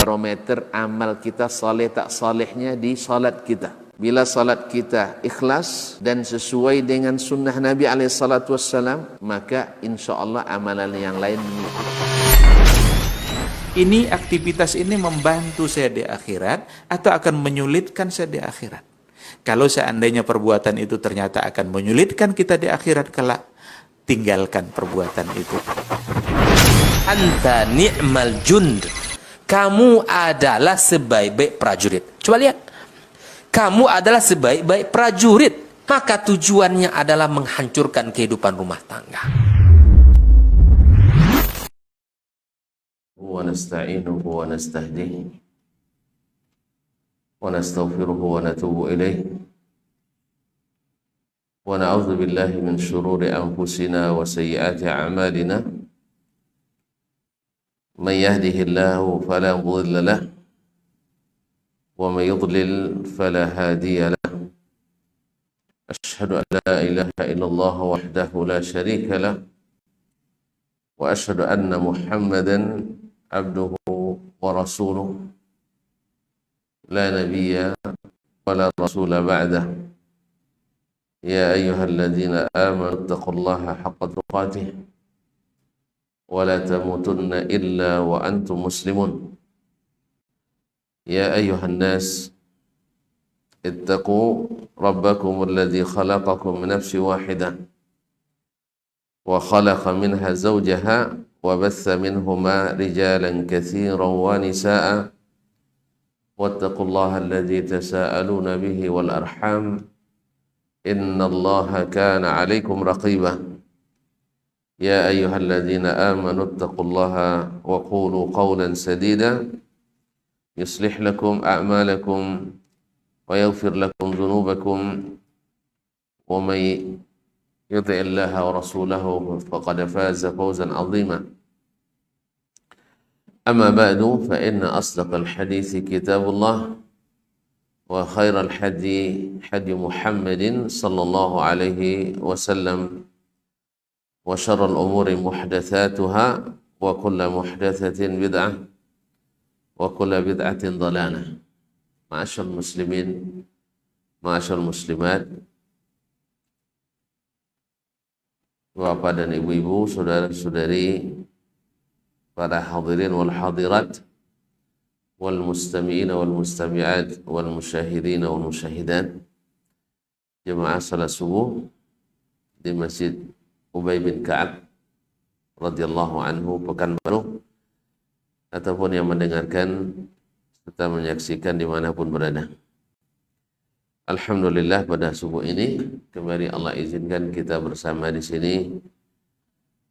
barometer amal kita soleh tak solehnya di salat kita. Bila salat kita ikhlas dan sesuai dengan sunnah Nabi SAW, maka insya Allah amalan yang lain mengikuti. Ini aktivitas ini membantu saya di akhirat atau akan menyulitkan saya di akhirat? Kalau seandainya perbuatan itu ternyata akan menyulitkan kita di akhirat kelak, tinggalkan perbuatan itu. Anta ni'mal jund. Kamu adalah sebaik-baik prajurit. Coba lihat. Kamu adalah sebaik-baik prajurit. Maka tujuannya adalah menghancurkan kehidupan rumah tangga. Wa nasta'inuhu wa nastahdihi wa nastaghfiruhu wa natubu ilayh wa na'udzu billahi min shururi anfusina wa sayyiati a'malina. Man yahdihillahu fala mudilla lahu wa man yudlil fala hadiya lahu. Ashhadu an la ilaha illallah wahdahu la syarika lahu wa ashhadu anna Muhammadan abduhu wa rasuluh la nabiyya wa la rasula ba'dah. Ya ayyuhalladzina amanu taqullaha haqqa tuqatih wa la tamutunna illa wa antum muslimun. Ya ayyuhan nas ittaqu rabbakum alladhi khalaqakum min nafsin wahidah wa khalaqa minha zawjaha wa batha minhuma rijalan katsiran wa nisaa wattaqullaha alladhi tasaaluna bihi wal arham innallaha kana 'alaykum raqiba. Ya ayyuhalladzina amanu ittaqullaha wa qulu qawlan sadida yuslih lakum a'malakum wa yaghfir lakum dhunubakum wa may yuti'illaha wa rasulahu faqad faza fawzan 'azima. Amma ba'du, fa inna asdaqal hadithi kitabullah wa khairal hadi hadi Muhammadin sallallahu alaihi wasallam wa syarrul umuri muhdatsatuha wa kullu muhdatsatin bid'ah wa kullu bid'atin dhalalah. Ma'asyiral muslimin, ma'asyiral muslimat, Bapak dan ibu-ibu, saudara-saudari, para hadirin wal hadirat, wal mustami'in wal mustami'at, wal musyahidin wal musyahidat, jemaah salat subuh di Masjid Ubay bin Ka'ab radhiyallahu anhu Pekanbaru, ataupun yang mendengarkan serta menyaksikan dimanapun berada. Alhamdulillah, pada subuh ini kembali Allah izinkan kita bersama di sini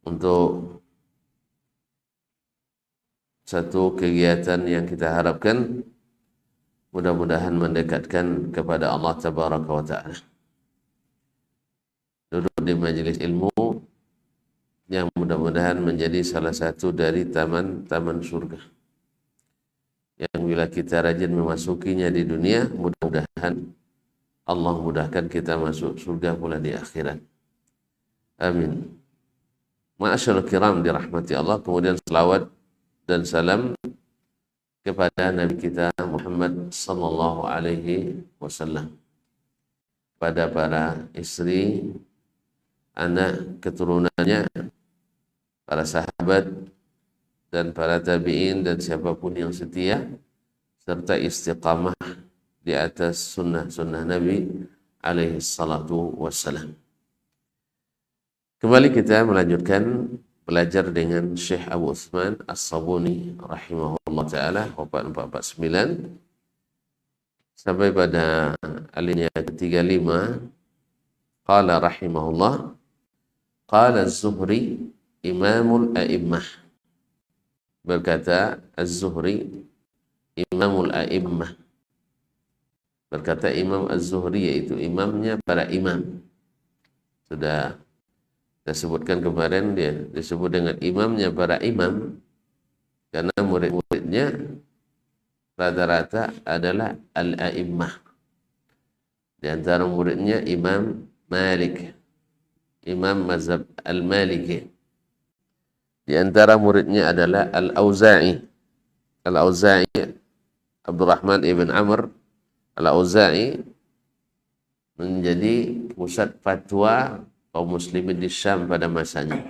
untuk satu kegiatan yang kita harapkan mudah-mudahan mendekatkan kepada Allah Tabaraka wa Ta'ala. Duduk di majelis ilmu yang mudah-mudahan menjadi salah satu dari taman-taman surga, yang bila kita rajin memasukinya di dunia, mudah-mudahan Allah mudahkan kita masuk surga pula di akhirat. Amin. Ma'asyarul kiram dirahmati Allah. Kemudian selawat dan salam kepada Nabi kita Muhammad sallallahu alaihi wasallam, pada para istri, anak, keturunannya, para sahabat dan para tabi'in dan siapapun yang setia serta istiqamah di atas sunnah-sunnah Nabi alaihi salatu wassalam. Kembali kita melanjutkan belajar dengan Syekh Abu Utsman As-Sabuni rahimahullah ta'ala, wafat 449, sampai pada alinea ke-35. Qala rahimahullah, qala Az-Zuhri imamul a'immah. Berkata Az-Zuhri imamul a'immah. Berkata Imam Az-Zuhri, yaitu imamnya para imam. Sudah saya sebutkan kemarin, dia disebut dengan imamnya para imam karena murid-muridnya rata-rata adalah al-a'immah. Di antara muridnya Imam Malik, imam mazhab al-Maliki. Di antara muridnya adalah Al-Auza'i, Al-Auza'i, Abdurrahman ibn Amr Al-Auza'i menjadi pusat fatwa kaum muslimin di Syam pada masanya.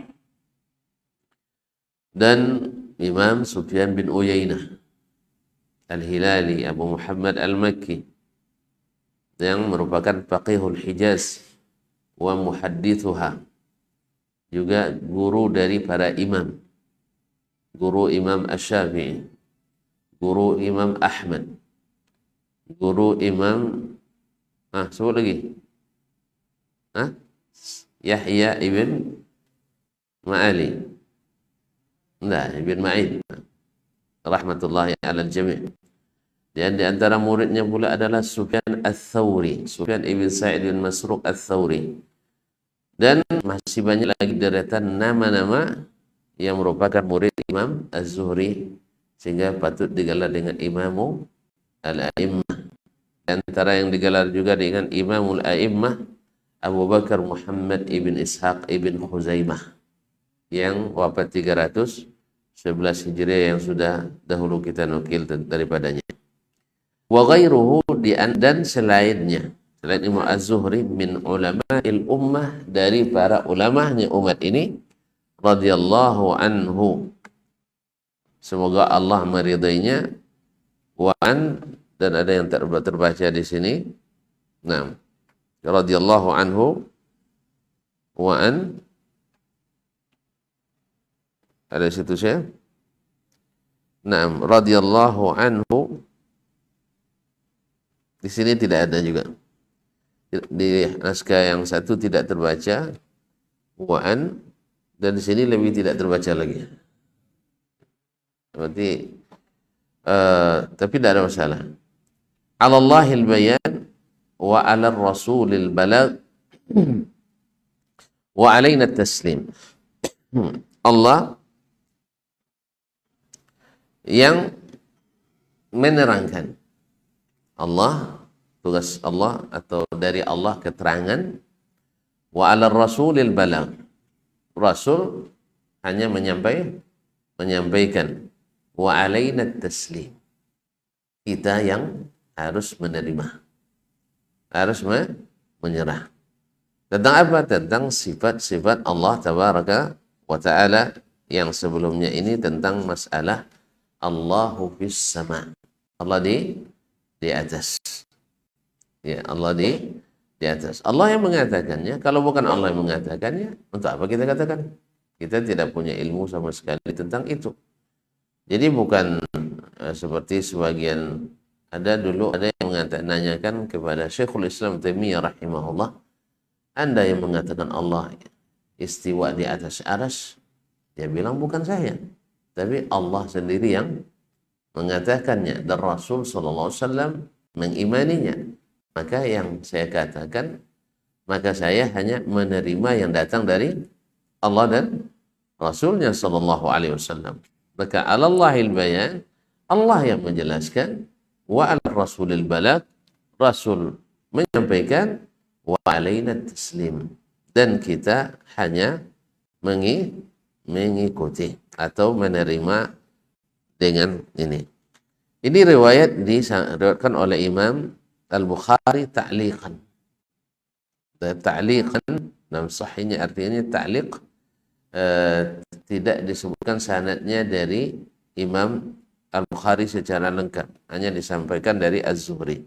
Dan Imam Sufyan bin Uyainah Al-Hilali Abu Muhammad Al-Makki yang merupakan faqihul Hijaz wa muhaddithuha, juga guru dari para imam, guru Imam Asy-Syafi'i, guru Imam Ahmad, guru Imam sebut lagi Yahya ibn Ma'ali, ibn Ma'in rahmatullahi alal jami'. Dan di antara muridnya pula adalah Sufyan Ats-Tsauri, Sufyan ibn Sa'id bin Masruq Ats-Tsauri. Dan masih banyak lagi deretan nama-nama yang merupakan murid Imam Az-Zuhri, sehingga patut digelar dengan Imamu Al-A'immah. Di antara yang digelar juga dengan Imamul A'immah Abu Bakar Muhammad ibn Ishaq ibn Khuzaimah yang wafat 311 Hijriah, yang sudah dahulu kita nukil daripadanya. Wa ghairuhu, dan selainnya, selain Imam Az-Zuhri, min ulama'il ummah, dari para ulamanya umat ini, radhiyallahu anhu, semoga Allah meridainya, wa an, dan ada yang terbaca di sini, radhiyallahu anhu wa an, ada situ saya, radhiyallahu anhu. Di sini tidak ada juga. Di naskah yang satu tidak terbaca wa'an, dan di sini lebih tidak terbaca lagi. Berarti tapi tidak ada masalah. 'Alallahil bayan wa 'alar rasulil balagh wa 'alaina taslim. Allah yang menerangkan. Allah, tugas Allah atau dari Allah keterangan, wa 'alar rasulil balagh, rasul hanya menyampaikan, wa 'alaina taslim, kita yang harus menerima, harus menyerah. Tentang apa? Tentang sifat-sifat Allah tabaraka wa ta'ala, yang sebelumnya ini tentang masalah Allahu fis sama', Allah di atas. Ya, Allah di atas. Allah yang mengatakannya. Kalau bukan Allah yang mengatakannya, untuk apa kita katakan? Kita tidak punya ilmu sama sekali tentang itu. Jadi bukan seperti sebagian, ada yang nanyakan kepada Syekhul Islam Taimiyah rahimahullah, Anda yang mengatakan Allah istiwa di atas arsy. Dia bilang bukan saya, tapi Allah sendiri yang mengatakannya, dan Rasul sallallahu alaihi wasallam mengimaninya. Maka yang saya katakan, maka saya hanya menerima yang datang dari Allah dan Rasulnya sallallahu alaihi wasallam. Maka 'alallahil bayan, Allah yang menjelaskan, wa 'alar rasulil balagh, Rasul menyampaikan, wa 'alaina taslim, dan kita hanya mengikuti atau menerima dengan ini. Ini riwayat diriwayatkan oleh Imam Al-Bukhari ta'liqan. Ta'liqan dalam sahihnya artinya ta'liq, tidak disebutkan sanadnya dari Imam Al-Bukhari secara lengkap, hanya disampaikan dari Az-Zuhri.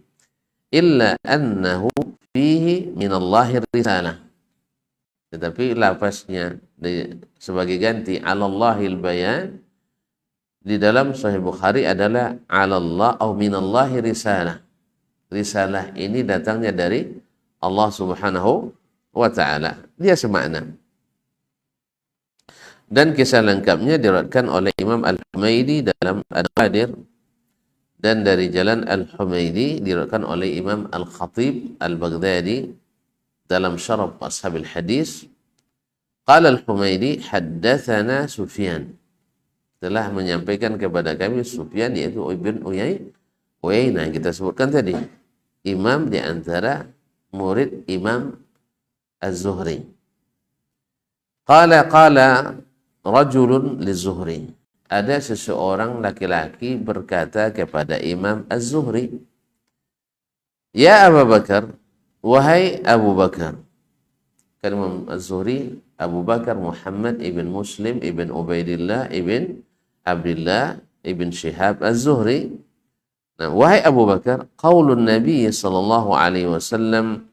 Illa annahu fihi minallahi risalah. Tetapi lafaznya sebagai ganti 'alallahil bayan di dalam Sahih Bukhari adalah 'alallah au minallahi risalah. Risalah ini datangnya dari Allah Subhanahu wa ta'ala. Dia semakna. Dan kisah lengkapnya diriwayatkan oleh Imam Al-Humaidi dalam Al-Qadir, dan dari jalan Al-Humaidi diriwayatkan oleh Imam Al-Khatib Al-Baghdadi dalam Syarah Ashabil Hadis. Qala Al-Humaidi haddatsana Sufyan, telah menyampaikan kepada kami Sufyan, yaitu Ibn Uyainah yang kita sebutkan tadi, imam di antara murid Imam Az-Zuhri. Qala rajulun li-Zuhri, ada seseorang laki-laki berkata kepada Imam Az-Zuhri, "Ya Abu Bakar, wahai Abu Bakar." Kan Imam Az-Zuhri Abu Bakar Muhammad ibn Muslim ibn Ubaidillah ibn Abdullah ibn Shihab Az-Zuhri. Nah, wahai Abu Bakar, qaulun Nabi sallallahu alaihi wasallam,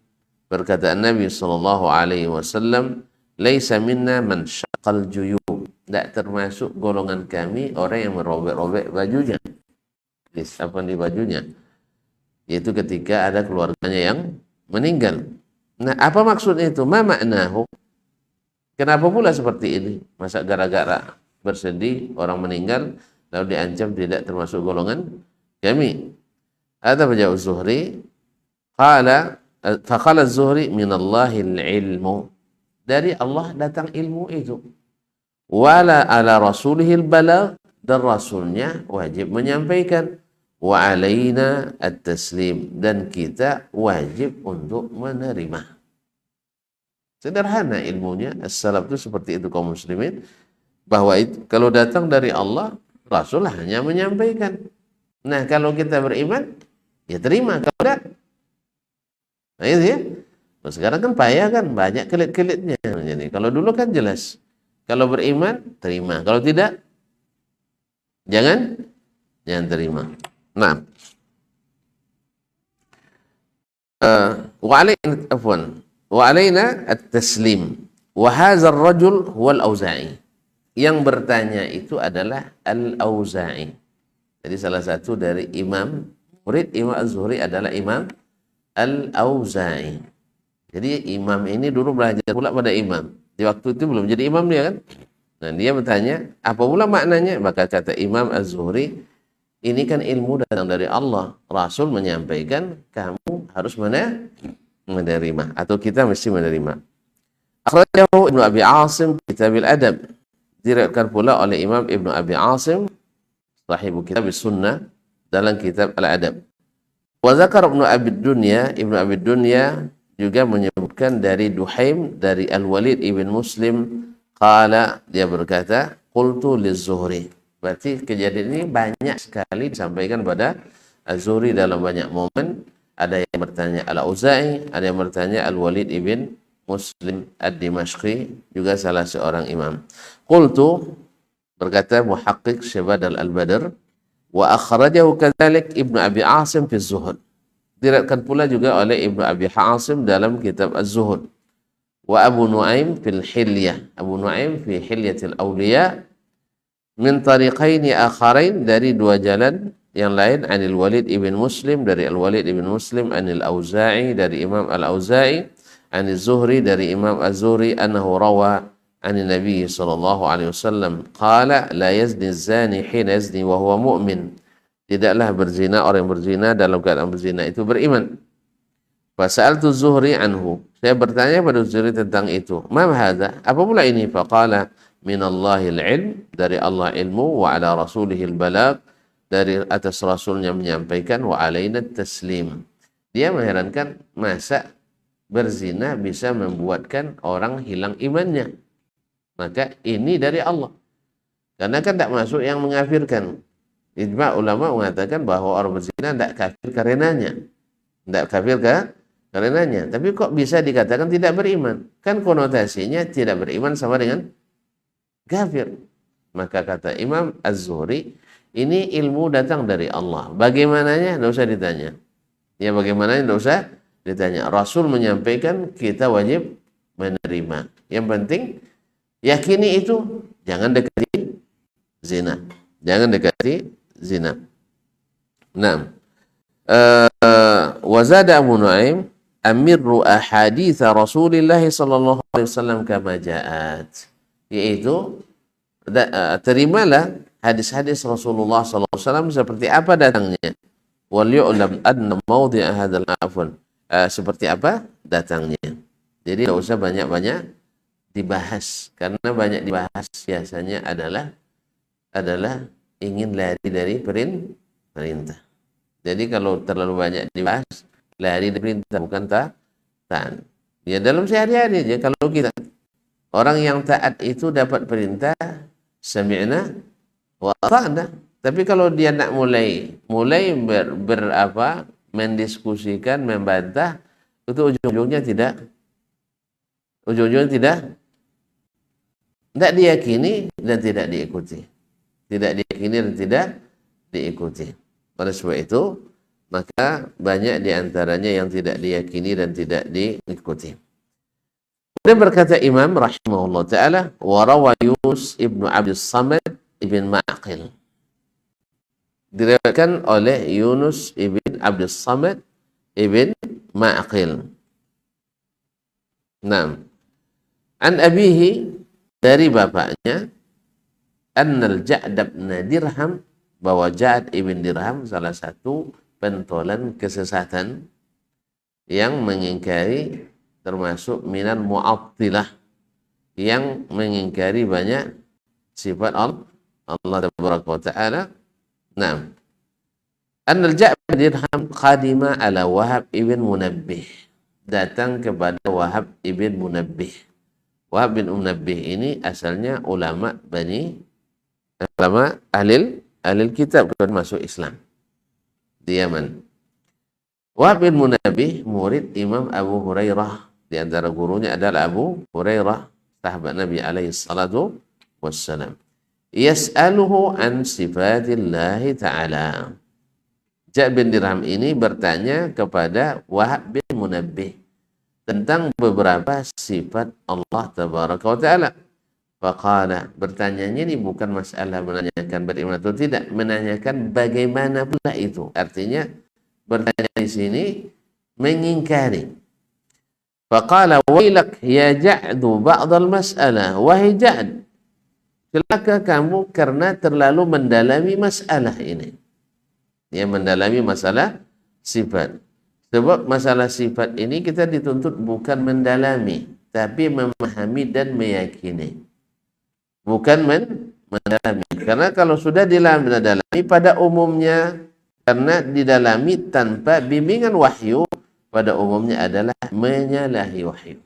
perkataan Nabi sallallahu alaihi wasallam, laisa minna man syaqal juyub. Tidak termasuk golongan kami orang yang merobek-robek bajunya. Apa di bajunya? Yaitu ketika ada keluarganya yang meninggal. Nah, apa maksud itu? Ma maknahu? Kenapa pula seperti ini? Masa gara-gara bersedih orang meninggal lalu diancam tidak termasuk golongan kami? Ada menjawab Zuhri, faqala Az-Zuhri minallahil ilmu. Dari Allah datang ilmu itu. Wala ala rasulihil balagh, dan rasulnya wajib menyampaikan. Wa alaina at-taslim, dan kita wajib untuk menerima. Sederhana ilmunya, as-salaf itu seperti itu kaum muslimin, bahwa itu kalau datang dari Allah, Rasul hanya menyampaikan. Nah, kalau kita beriman, ya terima. Kalau tidak, nah itu ya. Nah, sekarang kan payah kan, banyak kelit-kelitnya. Jadi kalau dulu kan jelas, kalau beriman terima, kalau tidak jangan terima. Nah, wa alaina at-taslim. Wa hadzal rajul huwa al-Auza'i. Yang bertanya itu adalah Al-Auza'i. Jadi salah satu dari imam, murid Imam Az-Zuhri adalah Imam Al-Auza'i. Jadi imam ini dulu belajar pula pada imam. Di waktu itu belum jadi imam dia kan. Nah, dia bertanya, apa pula maknanya? Maka kata Imam Az-Zuhri, ini kan ilmu datang dari Allah. Rasul menyampaikan, kamu harus menerima. Atau kita mesti menerima. Akhrajahu Ibnu Abi Asim Kitabil Adab. Diriwayatkan pula oleh Imam Ibnu Abi Asim, sahibu kitab Sunnah, dalam kitab Al-Adab. Wa zakar Ibnu Abi Dunya, Ibnu Abi Dunya juga menyebutkan dari Duhaim, dari Al-Walid ibn Muslim, qala, dia berkata, qultu liz-Zuhri. Berarti kejadian ini banyak sekali disampaikan pada Az-Zuhri dalam banyak momen. Ada yang bertanya Al-Auza'i, ada yang bertanya Al-Walid ibn Muslim Ad-Dimashqi, juga salah seorang imam. Qultu, berkata Muhaqqiq Syabad Al-Badr, wa akhrajahu kadzalik Ibnu Abi Asim fi Az-Zuhud. Diriwayatkan pula juga oleh Ibnu Abi Asim dalam kitab Az-Zuhud. Wa Abu Nuaim fil Hilyah. Abu Nuaim fi Hilyatil Awliya min tariqaini akharain, dari dua jalan yang lain, anil Walid ibn Muslim, dari Al-Walid ibn Muslim, anil Auza'i, dari Imam Al-Auza'i, anil Zuhri, dari Imam Az-Zuhri, annahu rawa anil Nabi sallallahu alaihi wasallam qala la yazni az-zani hina yazni wa huwa mu'min. Tidaklah berzina orang yang berzina dalam keadaan berzina itu beriman. Fasa'altu Zuhri anhu, saya bertanya pada Zuhri tentang itu. Ma hadza? Apa pula ini? Faqala minallahil ilm, dari Allah ilmu, wa ala rasulihil balagh, dari atas rasulnya menyampaikan, wa alaina taslim. Dia mengherankan, masa berzina bisa membuatkan orang hilang imannya. Maka ini dari Allah. Karena kan tak masuk yang mengkafirkan. Ijma' ulama mengatakan bahwa orang berzina tidak kafir karenanya. Tidak kafir karenanya. Tapi kok bisa dikatakan tidak beriman? Kan konotasinya tidak beriman sama dengan kafir. Maka kata Imam Az-Zuhri, ini ilmu datang dari Allah. Bagaimananya? Tidak usah ditanya. Ya, bagaimananya? Tidak usah ditanya. Rasul menyampaikan, kita wajib menerima. Yang penting yakini itu, jangan dekati zina. Jangan dekati zina. Nah, wazada Abu Nuaim, amirru ahaditha Rasulillah sallallahu alaihi wasallam kama ja'at. Yaitu, terimalah hadis-hadis Rasulullah sallallahu alaihi wasallam seperti apa datangnya. Wal yu'lam anna mawdi'a hadzal afwan. Seperti apa datangnya. Jadi tidak usah banyak-banyak dibahas, karena banyak dibahas biasanya adalah ingin lari dari perintah. Jadi kalau terlalu banyak dibahas, lari dari perintah, bukan taat. Ya dalam sehari-hari aja, kalau kita orang yang taat itu dapat perintah sami'na wa ata'na. Tapi kalau dia nak mulai mendiskusikan, membantah, itu ujung-ujungnya tidak diyakini dan tidak diikuti. Tidak diyakini dan tidak diikuti. Pada sebab itu, maka banyak diantaranya yang tidak diyakini dan tidak diikuti. Kemudian berkata Imam rahimahullah ta'ala, warawa Yunus ibnu Abdus Samad ibn Ma'qil. Diriwayatkan oleh Yunus ibn Abdus Samad ibn Ma'qil. Naam. An abihi, dari bapaknya, annal Ja'd ibn Dirham, bahwa Ja'd ibn Dirham salah satu pentolan kesesatan yang mengingkari, termasuk minal mu'attilah, yang mengingkari banyak sifat Allah tabaraka wa ta'ala. Naam. Annal Ja'd ibn Dirham qadima ala Wahab ibn Munabbih, datang kepada Wahab ibn Munabbih. Wahab bin Munabbih ini asalnya ulama ahli kitab, masuk Islam di Yaman. Wahab bin Munabbih murid Imam Abu Hurairah, di antara gurunya adalah Abu Hurairah, sahabat Nabi alaihi salatu wassalam. Yas'aluhu an sifatillahi ta'ala. Ja'd bin Dirham ini bertanya kepada Wahab bin Munabbih tentang beberapa sifat Allah tabaraka wa ta'ala. Faqala, bertanyanya ini bukan masalah menanyakan beriman atau tidak, menanyakan bagaimana pula itu. Artinya bertanya di sini mengingkari. Faqala wailak ya Ja'du ba'dal mas'alah, wahai Ja'd, celaka kamu karena terlalu mendalami masalah ini. Ya, mendalami masalah sifat. Sebab masalah sifat ini kita dituntut bukan mendalami, tapi memahami dan meyakini. Bukan mendalami. Karena kalau sudah mendalami pada umumnya, karena didalami tanpa bimbingan wahyu, pada umumnya adalah menyalahi wahyu.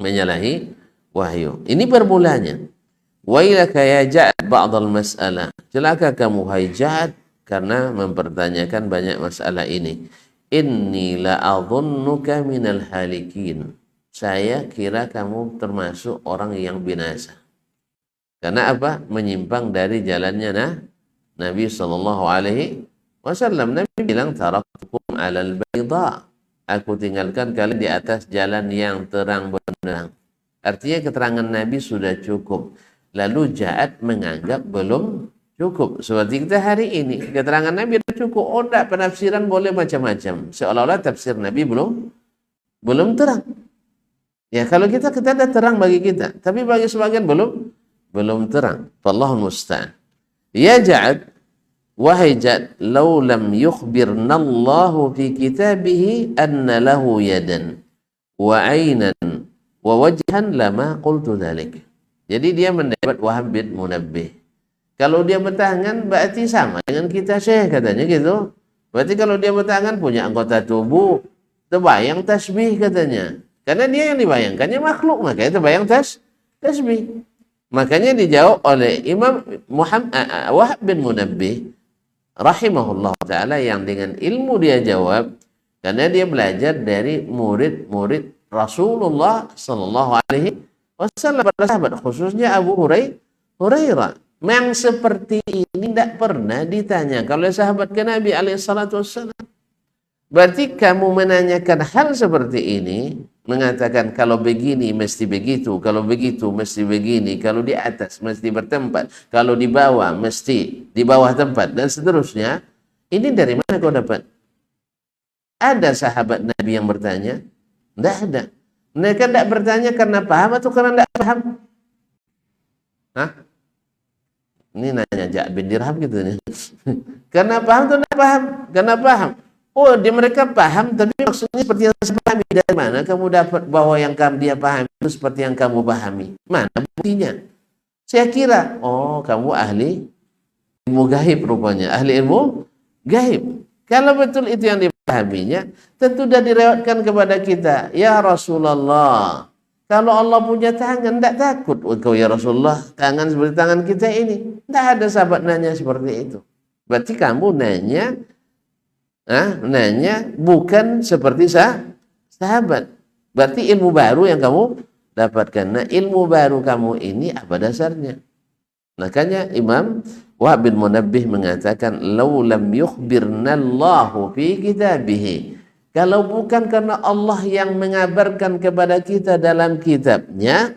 Menyalahi wahyu. Ini permulanya. Wailaka ya Ja'd ba'dal mas'alah. Celaka kamu hai Ja'd karena mempertanyakan banyak masalah ini. Inni la'adhunnuka minal halikin. Saya kira kamu termasuk orang yang binasa. Karena apa? Menyimpang dari jalannya Nabi SAW. Nabi bilang, taraktukum alal bayda. Aku tinggalkan kalian di atas jalan yang terang benderang. Artinya keterangan Nabi sudah cukup. Lalu Ja'd menganggap belum cukup. Seperti kita hari ini, keterangan Nabi sudah cukup. Oh, enggak, penafsiran boleh macam-macam. Seolah-olah tafsir Nabi belum terang. Ya, kalau kita ada terang bagi kita, tapi bagi sebagian belum terang. Wallahul musta'an. Ya Ja'd, wahai Ja'd, law lam yukhbirna Allahu fi kitabihi anna lahu yadan wa 'ainan wa wajhan lama qultu dzalik. Jadi dia mendapat Wahab bin Munabbih. Kalau dia bertangan berarti sama dengan kita Syekh, katanya gitu. Berarti kalau dia bertangan punya anggota tubuh, terbayang tasbih katanya. Karena dia yang dibayangkannya makhluk, makanya terbayang tasbih. Makanya dijawab oleh Imam Wahab bin Munabbih rahimahullah ta'ala, yang dengan ilmu dia jawab, karena dia belajar dari murid-murid Rasulullah sallallahu alaihi wasallam, para sahabat, khususnya Abu Hurairah. Yang seperti ini tidak pernah ditanya kalau sahabat ke Nabi alaihissalam. Berarti kamu menanyakan hal seperti ini, mengatakan kalau begini mesti begitu, kalau begitu mesti begini, kalau di atas mesti bertempat, kalau di bawah mesti di bawah tempat, dan seterusnya. Ini dari mana kau dapat? Ada sahabat Nabi yang bertanya? Tidak ada. Mereka tidak bertanya karena paham atau karena tidak paham? Hah? Ini nanya Ja'd bin Dirham gitu nih. Karena paham atau tidak paham? Karena paham. Oh, mereka paham, tapi maksudnya seperti yang saya pahami. Dari mana kamu dapat bahwa yang dia pahami itu seperti yang kamu pahami? Mana buktinya? Saya kira, oh, kamu ahli ilmu gaib rupanya. Ahli ilmu gaib. Kalau betul itu yang dipahaminya, tentu sudah direwatkan kepada kita. Ya Rasulullah, Kalau Allah punya tangan, tidak takut engkau ya Rasulullah, tangan seperti tangan kita ini. Tidak ada sahabat nanya seperti itu. Berarti kamu nanya bukan seperti sahabat. Berarti ilmu baru yang kamu dapatkan. Nah, ilmu baru kamu ini apa dasarnya? Makanya Imam Wahab bin Munabbih mengatakan, "Lau lam yukhbirna Allahu fi kitabihi." Kalau bukan karena Allah yang mengabarkan kepada kita dalam kitabnya,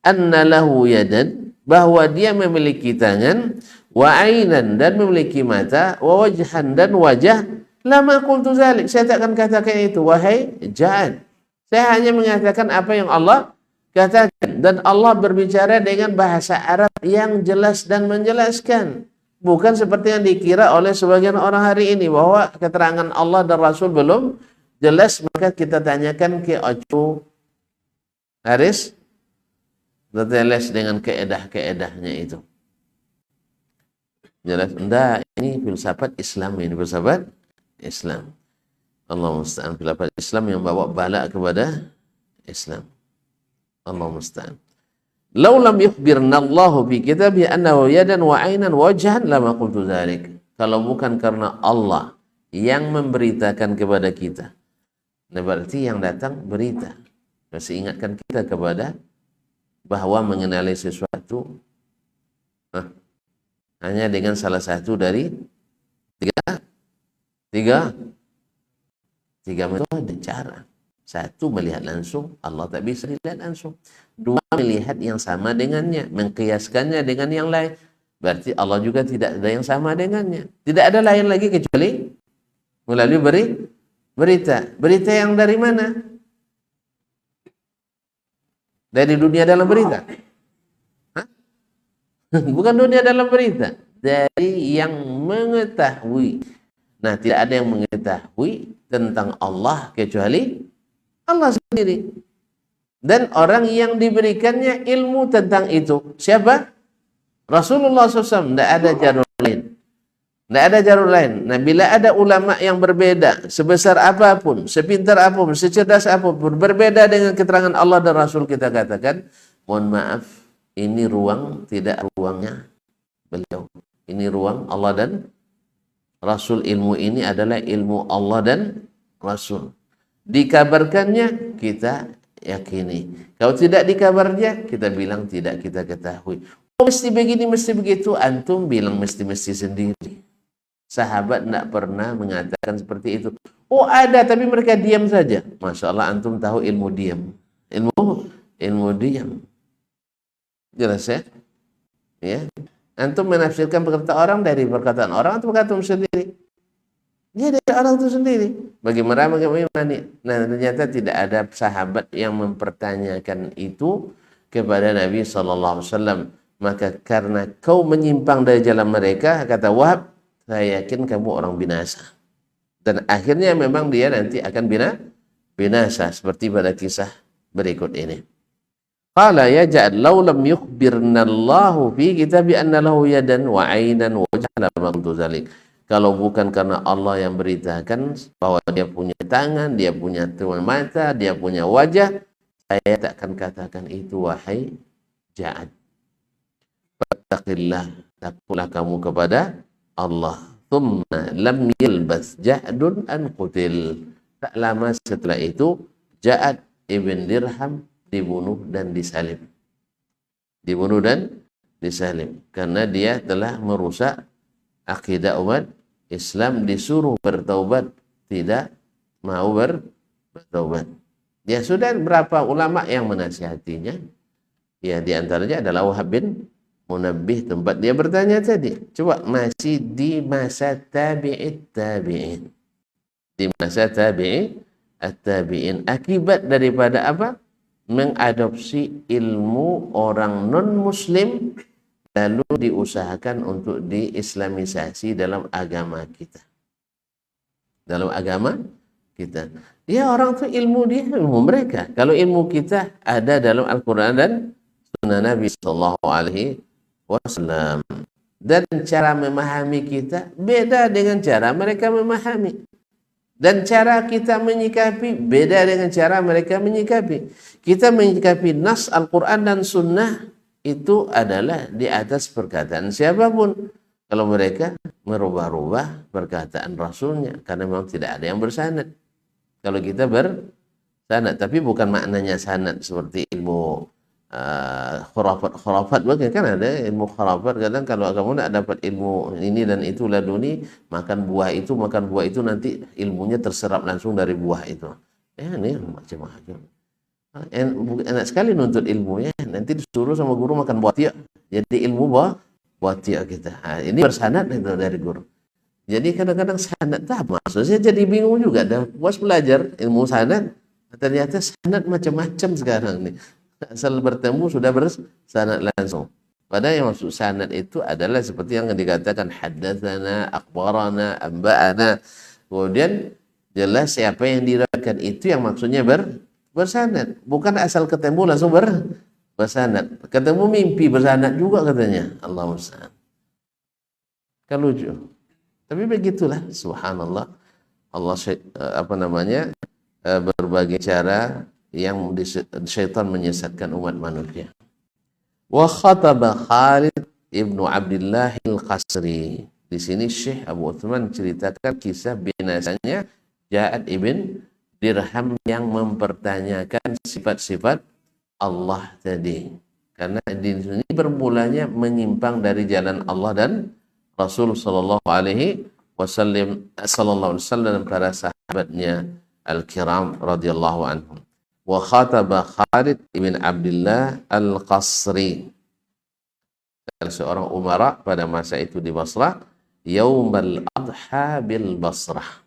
anna lahu yadan, bahwa dia memiliki tangan, wa ainan, dan memiliki mata, wa wajhan, dan wajah, lama qultu zalik, saya tak akan katakan itu, wahai Ja'ad. Saya hanya mengatakan apa yang Allah katakan, dan Allah berbicara dengan bahasa Arab yang jelas dan menjelaskan. Bukan seperti yang dikira oleh sebagian orang hari ini, bahwa keterangan Allah dan Rasul belum jelas, maka kita tanyakan ke Ocu Haris jelas dengan keedah-keedahnya itu. Jelas? Enggak, ini filsafat Islam, ini filsafat Islam. Allah musta'an, filsafat Islam yang bawa bala kepada Islam. Allah musta'an. Lau lam yukhbirna Allahu fi kitabih annahu yadan wa ainan wa wajhan lama qultu dzalik. Kalau bukan karena Allah yang memberitakan kepada kita, nah berarti yang datang berita, masih ingatkan kita kepada bahwa mengenali sesuatu hanya dengan salah satu dari tiga metode cara. Satu, melihat langsung, Allah tak bisa dilihat langsung. Dua, melihat yang sama dengannya, mengkiaskannya dengan yang lain, berarti Allah juga tidak ada yang sama dengannya. Tidak ada lain lagi kecuali melalui berita. Berita yang dari mana? Dari dunia dalam berita? Hah? Bukan dunia dalam berita. Dari yang mengetahui. Nah, tidak ada yang mengetahui tentang Allah kecuali Allah sendiri. Dan orang yang diberikannya ilmu tentang itu, siapa? Rasulullah SAW. Tidak ada jalur lain. Tidak ada jalur lain. Nah, bila ada ulama yang berbeda, sebesar apapun, sepintar apapun, secerdas apapun, berbeda dengan keterangan Allah dan Rasul, kita katakan, mohon maaf, ini ruang, tidak ruangnya beliau. Ini ruang Allah dan Rasul. Ilmu ini adalah ilmu Allah dan Rasul. Dikabarkannya, kita yakini. Kalau tidak dikabarnya, kita bilang tidak kita ketahui. Oh, mesti begini, mesti begitu. Antum bilang mesti-mesti sendiri. Sahabat tidak pernah mengatakan seperti itu. Oh ada, tapi mereka diam saja. Masya Allah, antum tahu ilmu diam. Ilmu diam. Jelas ya? Ya. Antum menafsirkan perkataan orang dari perkataan orang atau perkataan sendiri? Ya dari orang itu sendiri. Bagaimana? Nah, ternyata tidak ada sahabat yang mempertanyakan itu kepada Nabi SAW. Maka karena kau menyimpang dari jalan mereka, kata Wahab, saya yakin kamu orang binasa. Dan akhirnya memang dia nanti akan binasa seperti pada kisah berikut ini. Qala ya Ja'ad law lam yukhbirna Allahu fi kitabi anna lahu yadan wa 'ainan wa wajhan lama qultu dzalik. Kalau bukan karena Allah yang beritakan bahwa dia punya tangan, dia punya mata, dia punya wajah, saya takkan katakan itu, wahai Ja'ad. Fattaqillah, takutlah kamu kepada Allah. Thumma lam yalbas Ja'dun an qutil. Tak lama setelah itu Ja'ad ibn Dirham dibunuh dan disalib. Dibunuh dan disalib karena dia telah merusak akidah umat Islam, disuruh bertaubat, tidak mau bertaubat. Ya sudah, berapa ulama yang menasihatinya. Ya diantaranya adalah Wahab bin Munabbih, tempat dia bertanya tadi. Coba, masih di masa tabi'in. Di masa tabi'in. Akibat daripada apa? Mengadopsi ilmu orang non-muslim, lalu diusahakan untuk diislamisasi dalam agama kita. Dalam agama kita. Ya orang itu ilmu dia, ilmu mereka. Kalau ilmu kita ada dalam Al-Quran dan Sunnah Nabi SAW. Dan cara memahami kita beda dengan cara mereka memahami. Dan cara kita menyikapi beda dengan cara mereka menyikapi. Kita menyikapi nas Al-Quran dan Sunnah itu adalah di atas perkataan siapapun. Kalau mereka merubah-rubah perkataan Rasulnya, karena memang tidak ada yang bersanad. Kalau kita bersanad, tapi bukan maknanya sanad seperti ilmu khurafat bukan, kan ada ilmu khurafat. Kadang kalau kamu tidak dapat ilmu ini dan itu laduni, makan buah itu nanti ilmunya terserap langsung dari buah itu. Ini macam-macam. Enak sekali nuntut ilmu ya, nanti disuruh sama guru makan buah tiak, jadi ilmu buah tiak kita. Ini bersanad itu dari guru. Jadi kadang-kadang sanad tak maksudnya, jadi bingung juga. Dah puas belajar ilmu sanad, ternyata sanad macam-macam sekarang nih. Asal bertemu sudah bersanad langsung. Padahal yang maksud sanad itu adalah seperti yang dikatakan haddatsana, akhbarana, amba'ana. Kemudian jelas siapa yang diriwayatkan, itu yang maksudnya bersanad. Bukan asal ketemu langsung bersanad. Ketemu mimpi bersanad juga katanya. Allah musta'an. Kan lucu. Tapi begitulah, subhanallah. Allah berbagai cara yang syaitan menyesatkan umat manusia. Wa khataba Khalid ibnu Abdullah al-Qasri. Di sini Syekh Abu Uthman ceritakan kisah binasanya Ja'ad ibn Dirham yang mempertanyakan sifat-sifat Allah tadi. Karena di sini bermulanya menyimpang dari jalan Allah dan Rasul sallallahu alaihi wasallam dan para sahabatnya al-kiram radhiyallahu anhum. Wa khataba Khalid ibn Abdullah al-Qasri, seorang umara pada masa itu di Basrah, Yaumal Adha bil Basrah.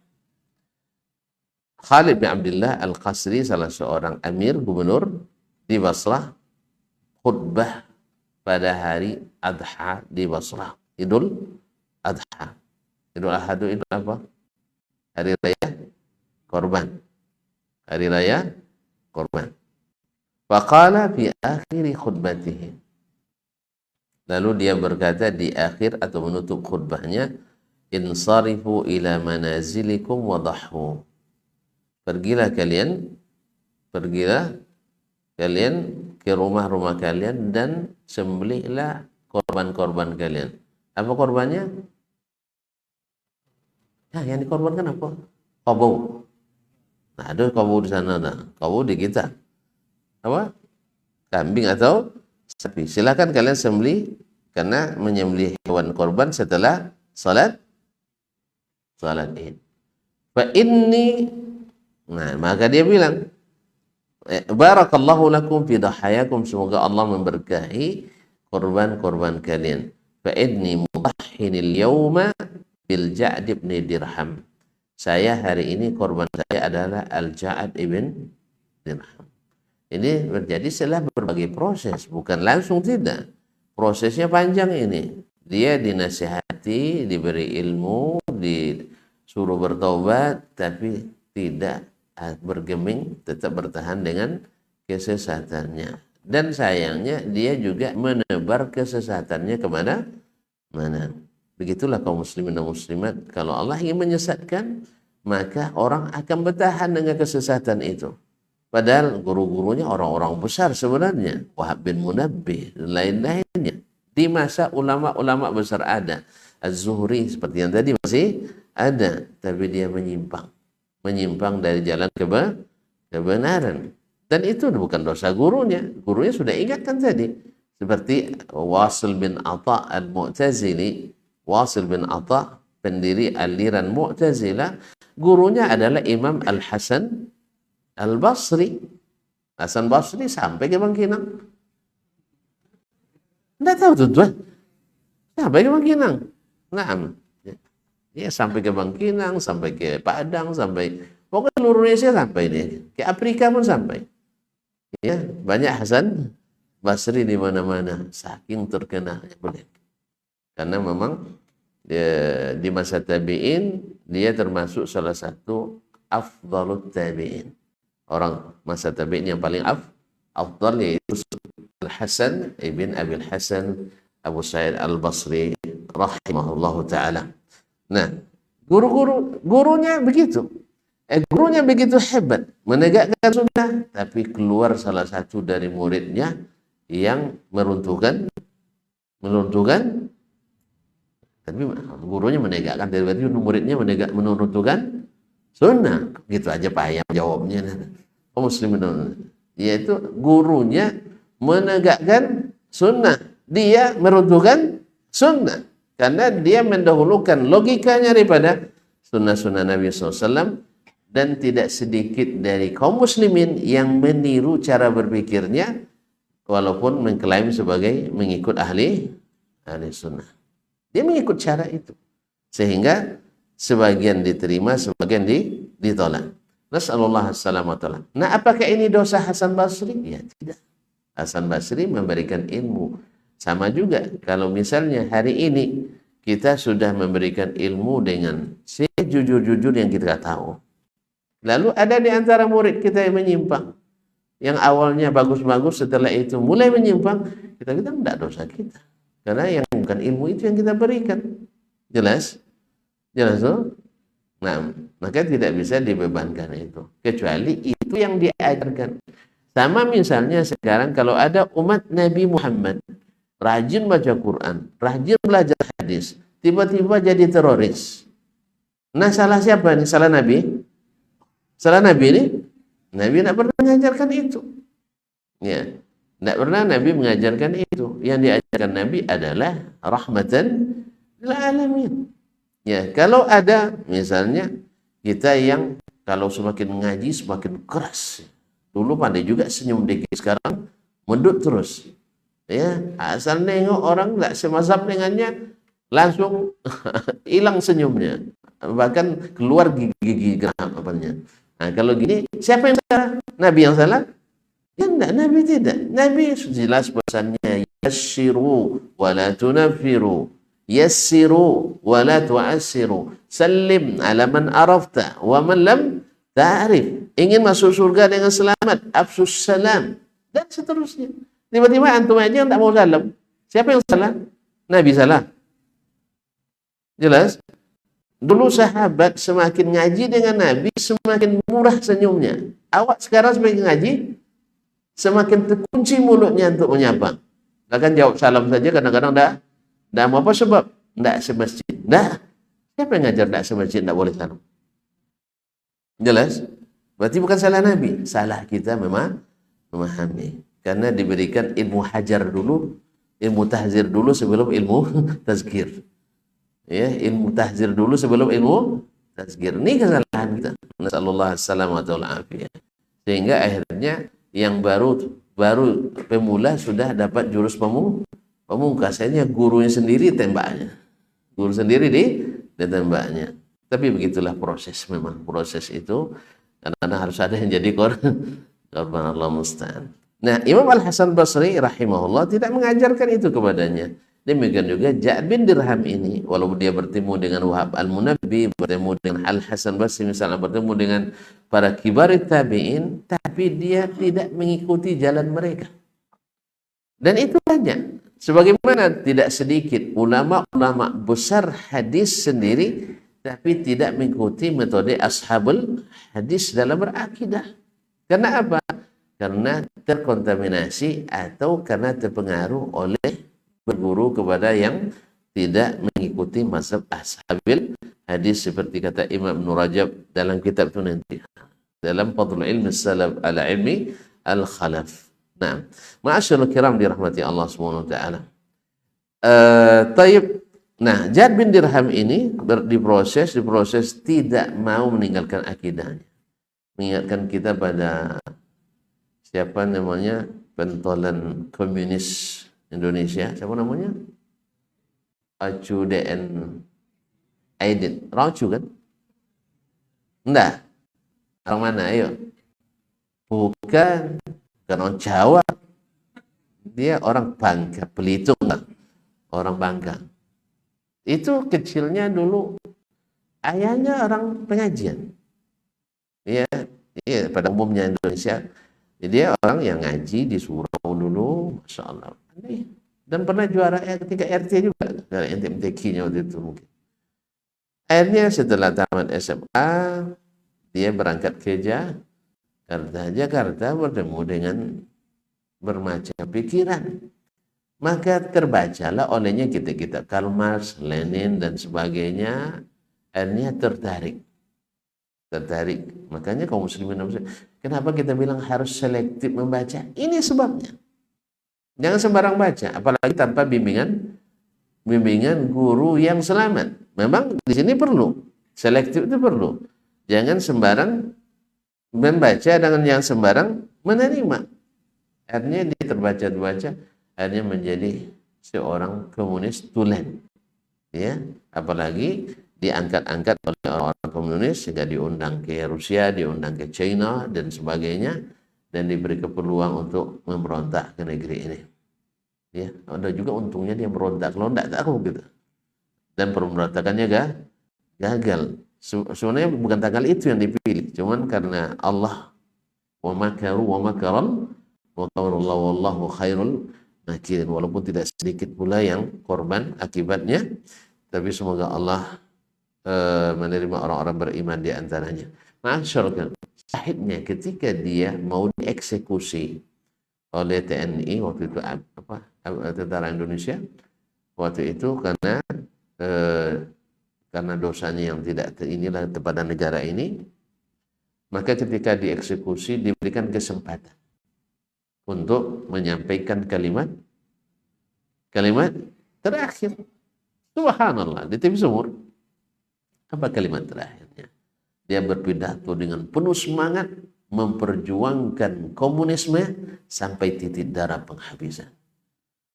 Khalid bin Abdullah al-Qasri, salah seorang amir gubernur di Basrah, khutbah pada hari Adha di Basrah. Idul Adha. Idul Adha itu apa? Hari raya korban. Hari raya korban. Faqala fi akhiri khutbatihi. Lalu dia berkata di akhir atau menutup khutbahnya, insarifu ila manazilikum wadahhu. Pergilah kalian ke rumah-rumah kalian dan sembelihlah korban-korban kalian. Apa korbannya? Nah, yang dikorbankan apa? Qabau. Nah, ada qabau di sana, nah. Qabau di kita. Apa? Kambing atau sapi. Silakan kalian sembelih, karena menyembelih hewan korban setelah salat Id. Fa inni, nah, maka dia bilang, barakallahu lakum fi dahayakum, semoga Allah memberkahi korban-korban kalian. Fa inni mudahhinil yawma bil Ja'd ibn Dirham. Saya hari ini korban saya adalah Al-Ja'd ibn Dirham. Ini terjadi setelah berbagai proses, bukan langsung, tidak. Prosesnya panjang ini. Dia dinasihati, diberi ilmu, disuruh bertaubat, tapi tidak bergeming, tetap bertahan dengan kesesatannya. Dan sayangnya dia juga menebar kesesatannya kemana? Mana? Begitulah kaum muslimin dan muslimat. Kalau Allah ingin menyesatkan, maka orang akan bertahan dengan kesesatan itu. Padahal guru-gurunya orang-orang besar sebenarnya. Wahab bin Munabbih dan lain-lainnya. Di masa ulama-ulama besar ada. Az-Zuhri seperti yang tadi masih ada. Tapi dia menyimpang. Menyimpang dari jalan kebenaran. Dan itu bukan dosa gurunya. Gurunya sudah ingatkan tadi. Seperti Wasil bin Atha al-Mu'tazili. Wasil bin Atha, pendiri aliran Mu'tazilah, gurunya adalah Imam Al-Hasan Al-Basri. Hasan Basri sampai ke Bangkinang. Tidak tahu tuan. Sampai ke Bangkinang. Nah, ya, sampai ke Bangkinang, sampai ke Padang, sampai pokoknya seluruh Indonesia sampai deh. Ke Afrika pun sampai. Ya, banyak Hasan Basri di mana-mana, saking terkenalnya. Boleh. Karena memang di masa tabi'in dia termasuk salah satu afdalut tabi'in. Orang masa tabi'in yang paling afdal yaitu Al-Hasan ibn Abil Hasan Abu Sa'id Al-Basri rahimahullahu ta'ala. Nah, gurunya begitu. Gurunya begitu hebat menegakkan sunnah, tapi keluar salah satu dari muridnya yang meruntuhkan, tapi gurunya menegakkan, dari muridnya meruntuhkan sunnah. Gitu aja payah jawabnya. Oh muslimin, yaitu gurunya menegakkan sunnah, dia meruntuhkan sunnah karena dia mendahulukan logikanya daripada sunnah-sunnah Nabi SAW. Dan tidak sedikit dari kaum muslimin yang meniru cara berpikirnya walaupun mengklaim sebagai mengikut ahli sunnah. Dia mengikut cara itu sehingga sebagian diterima, sebagian ditolak. Nasallallahu alaihi. Nah, apakah ini dosa Hasan Basri? Ya tidak. Hasan Basri memberikan ilmu. Sama juga kalau misalnya hari ini kita sudah memberikan ilmu dengan sejujur-jujur yang kita tahu. Lalu ada di antara murid kita yang menyimpang. Yang awalnya bagus-bagus, setelah itu mulai menyimpang, kita tidak dosa kita. Karena yang bukan ilmu itu yang kita berikan. Jelas? Jelas tuh? Nah, maka tidak bisa dibebankan itu. Kecuali itu yang diajarkan. Sama misalnya sekarang kalau ada umat Nabi Muhammad, rajin baca Quran, rajin belajar hadis, tiba-tiba jadi teroris. Nah, salah siapa nih? Salah Nabi? Salah Nabi ini? Nabi tidak pernah mengajarkan itu. Ya, tidak pernah Nabi mengajarkan itu. Yang diajarkan Nabi adalah rahmatan lil alamin. Ya, kalau ada misalnya kita yang kalau semakin ngaji semakin keras. Dulu pandai juga senyum dikit, sekarang mendut terus. Ya, asal nengok orang tidak semazhab dengannya langsung hilang senyumnya. Bahkan keluar gigi-gigi apanya. Nah, kalau gini, siapa yang salah? Nabi yang salah? Ya enggak, Nabi tidak. Nabi jelas pesannya, yassiru wa la tunaffiru, yassiru wa la tu'assiru, sallim ala man arafta wa man lam ta'rif. Ingin masuk surga dengan selamat, afsus salam, dan seterusnya. Tiba-tiba antum aja tidak mau salam. Siapa yang salah? Nabi salah. Jelas? Dulu sahabat semakin ngaji dengan Nabi, semakin murah senyumnya. Awak sekarang semakin ngaji, semakin terkunci mulutnya untuk menyapa. Bahkan jawab salam saja kadang-kadang tidak mau apa sebab? Tidak semasjid. Tidak. Siapa yang ngajar tidak semasjid, tidak boleh salam? Jelas? Berarti bukan salah Nabi. Salah kita memang memahami. Karena diberikan ilmu hajar dulu, ilmu tahzir dulu sebelum ilmu tazkir. Ya, ilmu tahzir dulu sebelum ilmu tazkir. Ini kesalahan kita. Nasallallahu alaihi. Sehingga akhirnya yang baru pemula sudah dapat jurus pemungkas. Akhirnya gurunya sendiri tembaknya. Guru sendiri ditembaknya. Tapi begitulah proses, memang proses itu karena harus ada yang jadi korban. Allah musta'an. Nah, Imam Al-Hasan Basri rahimahullah tidak mengajarkan itu kepadanya. Demikian juga Ja'ad bin Dirham ini, walaupun dia bertemu dengan Wahab Al-Munabbi, bertemu dengan Al-Hasan Basri misalnya, bertemu dengan para kibar tabi'in, tapi dia tidak mengikuti jalan mereka. Dan itu banyak. Sebagaimana tidak sedikit ulama-ulama besar hadis sendiri, tapi tidak mengikuti metode ashabul hadis dalam berakidah. Karena apa? Karena terkontaminasi atau karena terpengaruh oleh berguru kepada yang tidak mengikuti mazhab ashabil hadis seperti kata Imam Ibn Rajab dalam kitab itu nanti dalam Fadlul Ilmi Salaf ala Ilmi Al-Khalaf. Nah, ma'asyiral kiram dirahmati Allah Subhanahu wa taala. Taib. Nah, Ja'ad bin Dirham ini diproses tidak mau meninggalkan akidahnya. Mengingatkan kita pada siapa namanya pentolan komunis Indonesia, siapa namanya? Acu DN Aidit, Raucu kan? Enggak. Orang mana? Ayo. Bukan orang Jawa. Dia orang Bangka, Belitung kan? Orang Bangka. Itu kecilnya dulu ayahnya orang pengajian. Iya, pada umumnya Indonesia. Dia orang yang ngaji di surau dulu, Masya Allah. Dan pernah juara ketika RT juga, MTQ-nya waktu itu mungkin. Akhirnya setelah tamat SMA, dia berangkat ke Jakarta bertemu dengan bermacam pikiran. Maka terbacalah olehnya kita Karl Marx, Lenin dan sebagainya, akhirnya tertarik. Makanya kaum muslimin, kenapa kita bilang harus selektif membaca? Ini sebabnya. Jangan sembarang baca, apalagi tanpa bimbingan guru yang selamat. Memang di sini perlu selektif, itu perlu. Jangan sembarang membaca dengan yang sembarang menerima. Akhirnya dia terbaca, akhirnya menjadi seorang komunis tulen. Ya, apalagi diangkat-angkat oleh orang komunis sehingga diundang ke Rusia, diundang ke China dan sebagainya, dan diberi keperluan untuk memberontak ke negeri ini. Ya, ada juga untungnya dia berontak, kalau tidak tahu gitu. Dan pemberontakannya gagal. Sebenarnya bukan tanggal itu yang dipilih, cuman karena Allah wa makaru wa makaran wa qaulullahu wallahu khairul makirin. Walaupun tidak sedikit pula yang korban akibatnya, tapi semoga Allah menerima orang-orang beriman di antaranya. Masyaallah, sahidnya ketika dia mau dieksekusi oleh TNI waktu itu, tentara Indonesia waktu itu, karena dosanya yang tidak inilah kepada negara ini, maka ketika dieksekusi diberikan kesempatan untuk menyampaikan kalimat terakhir. Subhanallah, di TV Sumur. Apa kalimat terakhirnya? Dia berpidato dengan penuh semangat memperjuangkan komunisme sampai titik darah penghabisan.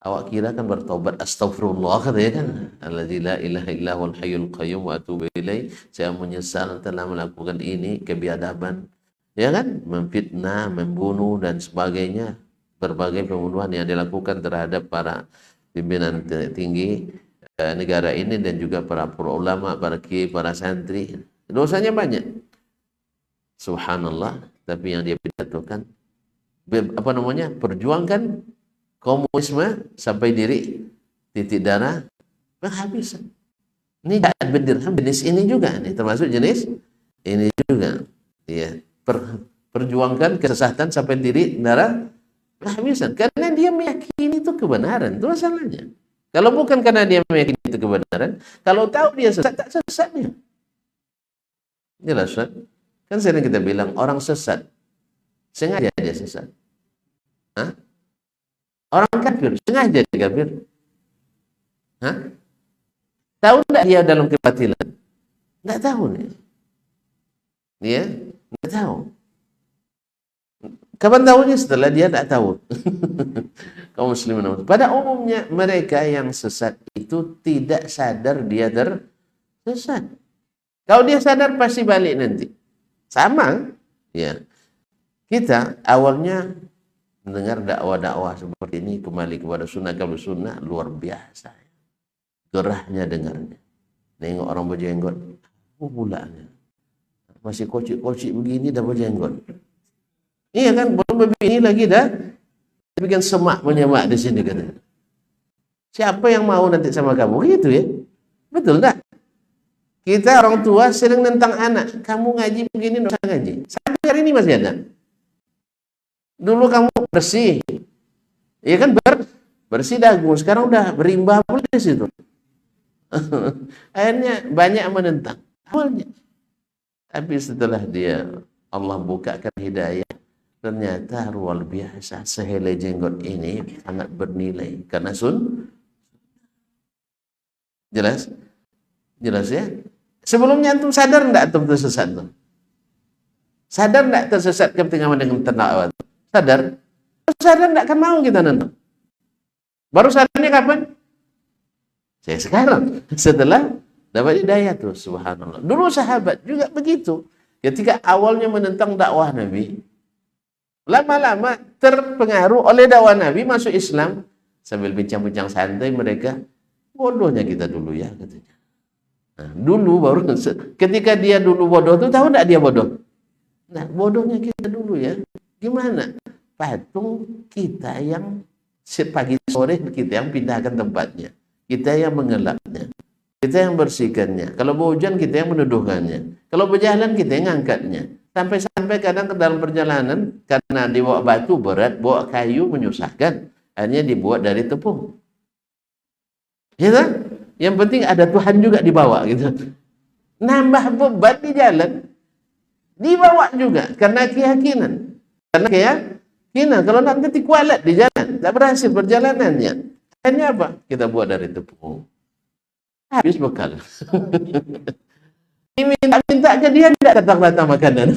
Awak kira kan bertobat, astagfirullah katanya kan, alladzi la ilaha illa huwal hayyul qayyum wa atubu ilaih, saya menyesal telah melakukan ini kebiadaban, ya kan, memfitnah, membunuh dan sebagainya, berbagai pembunuhan yang dilakukan terhadap para pimpinan tinggi negara ini dan juga para ulama, para kiai, para santri. Dosanya banyak. Subhanallah, tapi yang dia pidatokan perjuangkan komunisme sampai diri titik darah penghabisan. Ini jahat berdirham jenis ini juga nih, termasuk jenis ini juga. Ya, perjuangkan kesesatan sampai diri darah penghabisan karena dia meyakini itu kebenaran. Itu masalahnya. Kalau bukan karena dia meyakini itu kebenaran, kalau tahu dia sesat, tak sesatnya. Jelas, kan sering kita bilang orang sesat sengaja dia sesat. Hah? Orang kafir sengaja dia kafir. Hah? Tahu tidak dia dalam kebatilan? Tidak tahu nih. Dia tidak tahu. Kapan tahunya? Setelah dia tidak tahu. Kaum muslimin. Pada umumnya mereka yang sesat itu tidak sadar dia tersesat. Kalau dia sadar pasti balik nanti. Sama, ya. Kita awalnya mendengar dakwah-dakwah seperti ini, kembali kepada sunnah, kalau sunnah luar biasa. Gerahnya dengarnya. Nengok orang berjenggot, pulanya. Masih kocik-kocik begini dah berjenggot. Iya kan, belum begini lagi dah bikin semak menyemak di sini katanya. Siapa yang mau nanti sama kamu? Gitu ya. Betul tak? Kita orang tua sering nentang anak, kamu ngaji begini, dosa ngaji. Sampai hari ini masih ada. Dulu kamu bersih, ya kan, bersih dagu, sekarang udah berimbah pula di situ. Akhirnya banyak menentang awalnya. Tapi setelah dia Allah bukakan hidayah, ternyata luar biasa, sehelai jenggot ini sangat bernilai karena jelas ya. Sebelumnya antum sadar enggak antum tersesat tuh? Sadar enggak tersesat ketika mendengar tentang sadar? Sadar enggak kan mau kita nonton. Baru sadarnya kapan? Saya sekarang setelah dapat hidayah tuh, subhanallah. Dulu sahabat juga begitu. Ketika awalnya menentang dakwah Nabi, lama-lama terpengaruh oleh dakwah Nabi, masuk Islam, sambil bincang-bincang santai mereka, bodohnya kita dulu ya katanya. Nah, dulu baru ketika dia dulu bodoh tuh, tahu enggak dia bodoh? Nah, bodohnya kita dulu ya. Gimana? Patung kita yang pagi sore kita yang pindahkan tempatnya. Kita yang mengelapnya. kita yang bersihkannya. Kalau berhujan, kita yang menuduhkannya. Kalau berjalan, kita yang ngangkatnya. Sampai-sampai kadang ke dalam perjalanan, karena dibawa batu berat, bawa kayu menyusahkan, akhirnya dibuat dari tepung. Ya kan? Yang penting ada Tuhan juga dibawa gitu. Nambah beban di jalan, dibawa juga karena keyakinan. Karena keyakinan, kalau nanti kualat di jalan, tak berhasil perjalanannya. Akhirnya apa? Kita buat dari tepung. Habis bekal. Minta ke dia tidak datang makanan.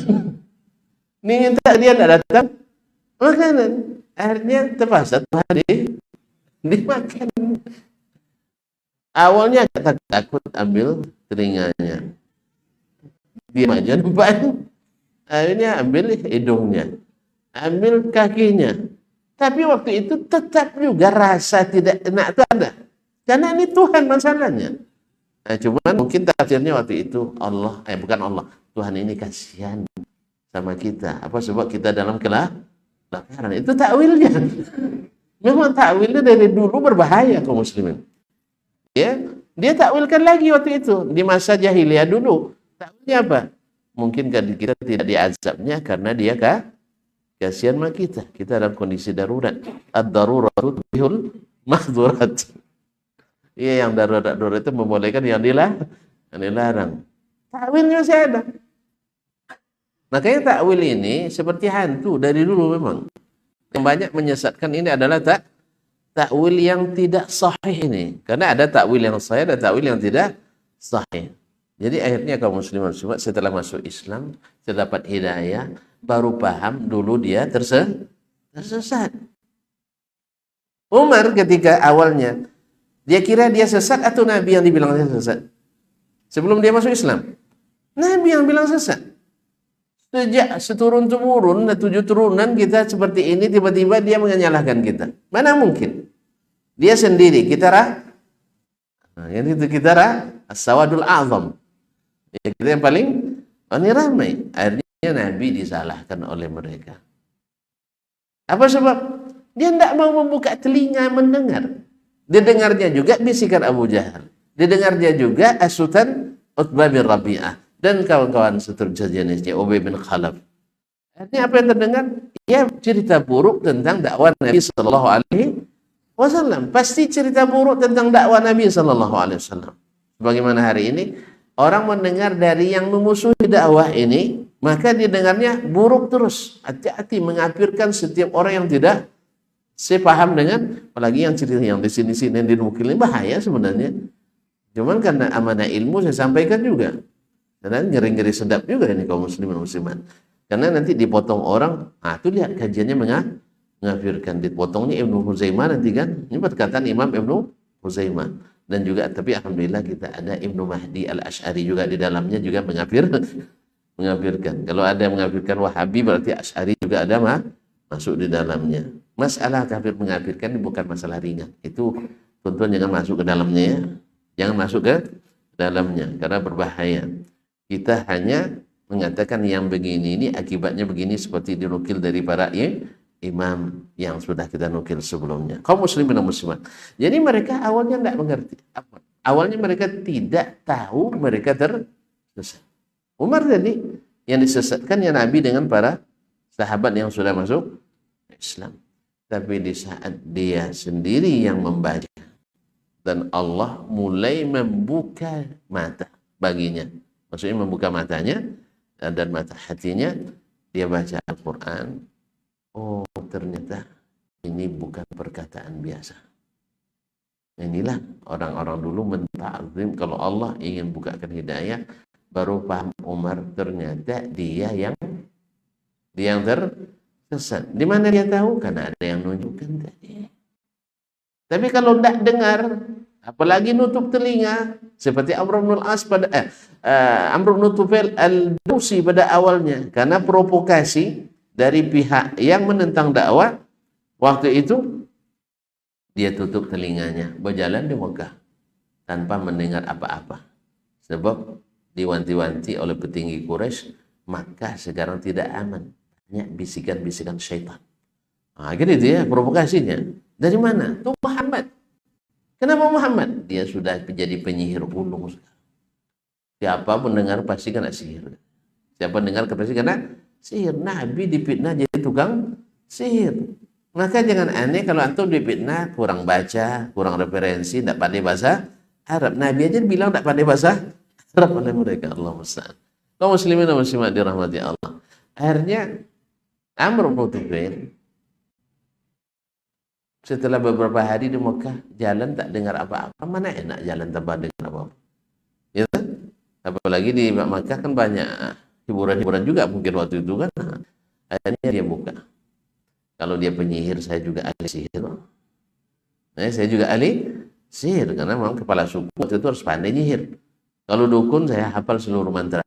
Minta dia tidak datang makanan. Akhirnya terpaksa Tuhan dimakan. Awalnya kita takut ambil telinganya. Diam aja depan. Akhirnya ambil hidungnya. Ambil kakinya. Tapi waktu itu tetap juga rasa tidak enak itu ada. Karena ini Tuhan masalahnya. Nah, cuman mungkin tafsirnya waktu itu Allah, bukan Allah, Tuhan ini kasihan sama kita. Apa sebab kita dalam kelaparan? Itu takwilnya. Memang takwilnya dari dulu berbahaya kaum muslimin. Ya, dia takwilkan lagi waktu itu di masa jahiliyah dulu. Takwilnya apa? Mungkin kita tidak diazabnya karena dia kasihan sama kita. Kita dalam kondisi darurat. Ad-daruratu tubihul mahdzurat. Iya, yang darurat itu membolehkan yang dilarang. Takwilnya masih ada. Makanya takwil ini seperti hantu dari dulu memang. Yang banyak menyesatkan ini adalah takwil yang tidak sahih ini. Karena ada takwil yang sahih, ada takwil yang tidak sahih. Jadi akhirnya kaum muslimin setelah masuk Islam, setelah dapat hidayah, baru paham dulu dia tersesat. Umar ketika awalnya dia kira dia sesat atau Nabi yang dibilang dia sesat. Sebelum dia masuk Islam, Nabi yang bilang sesat. Sejak seturun-temurun, 7 turunan kita seperti ini, tiba-tiba dia menyalahkan kita. Mana mungkin? Dia sendiri, kita as-sawadul azam. Ya, kita yang paling ini ramai. Akhirnya Nabi disalahkan oleh mereka. Apa sebab? Dia tidak mau membuka telinga mendengar. Didengarnya juga bisikan Abu Jahal. Didengarnya juga asutan Utbah bin Rabi'ah dan kawan-kawan sejenisnya Ubay bin Khalaf. Ini apa yang terdengar? Ya, cerita buruk tentang dakwah Nabi sallallahu alaihi wasallam. Pasti cerita buruk tentang dakwah Nabi sallallahu alaihi wasallam. Sebagaimana hari ini orang mendengar dari yang memusuhi dakwah ini, maka didengarnya buruk terus. Hati-hati mengafirkan setiap orang yang tidak sepaham dengan, apalagi yang cerita yang di sini-sini yang dinukilin bahaya sebenarnya. Cuman karena amanah ilmu saya sampaikan juga. Karena ngeri-ngeri sedap juga ini kaum muslimin muslimat. Karena nanti dipotong orang, itu lihat kajiannya mengafirkan, dipotongnya Ibnu Huzaimah nanti kan. Ini perkataan Imam Ibnu Huzaimah. Dan juga tapi alhamdulillah kita ada Ibnu Mahdi Al-Asy'ari juga di dalamnya juga mengafirkan. Kalau ada yang mengafirkan Wahabi berarti Asy'ari juga ada masuk di dalamnya. Masalah kafir mengafirkan ini bukan masalah ringan. Itu tuan-tuan jangan masuk ke dalamnya ya. Jangan masuk ke dalamnya karena berbahaya. Kita hanya mengatakan yang begini ini akibatnya begini seperti dinukil dari para imam yang sudah kita nukil sebelumnya. Kaum muslimin dan muslimat. Jadi mereka awalnya tidak mengerti. Awalnya mereka tidak tahu mereka tersesat. Umar tadi yang disesatkan ya Nabi dengan para sahabat yang sudah masuk Islam. Tapi di saat dia sendiri yang membaca dan Allah mulai membuka mata baginya, maksudnya membuka matanya dan mata hatinya, dia baca Al-Quran. Oh, ternyata ini bukan perkataan biasa. Inilah orang-orang dulu mentakzim kalau Allah ingin bukakan hidayah, baru paham Umar ternyata dia yang tersesat. Di mana dia tahu? Karena ada yang nunjukkan tadi. Tapi kalau tidak dengar, apalagi nutup telinga, seperti Amr bin Al-As Amr bin Tufail Al-Dausi pada awalnya, karena provokasi dari pihak yang menentang dakwah, waktu itu dia tutup telinganya, berjalan di Mekah tanpa mendengar apa-apa. Sebab diwanti-wanti oleh petinggi Quraisy, Makkah sekarang tidak aman. Hanya bisikan-bisikan syaitan. Gitu ya provokasinya. Dari mana? Tuh Muhammad. Kenapa Muhammad? Dia sudah jadi penyihir ulung. Siapa mendengar pasti kena sihir. Siapa dengar pasti kena sihir. Nabi dipitnah jadi tukang sihir. Maka jangan aneh kalau antum dipitnah kurang baca, kurang referensi, tidak pandai bahasa Arab. Nabi aja bilang tidak pandai bahasa Arab oleh mereka. Allah musta'an. Kaum muslimin dan muslimat dirahmati Allah. Akhirnya Amr bin Tufail setelah beberapa hari di Mekah jalan tak dengar apa-apa. Mana enak jalan tanpa dengar apa-apa. Ya, apalagi di Mekah kan banyak hiburan-hiburan juga mungkin waktu itu kan. Akhirnya dia buka. Kalau dia penyihir, saya juga ahli sihir. Saya juga ahli sihir karena memang kepala suku waktu itu harus pandai nyihir. Kalau dukun saya hafal seluruh mantra.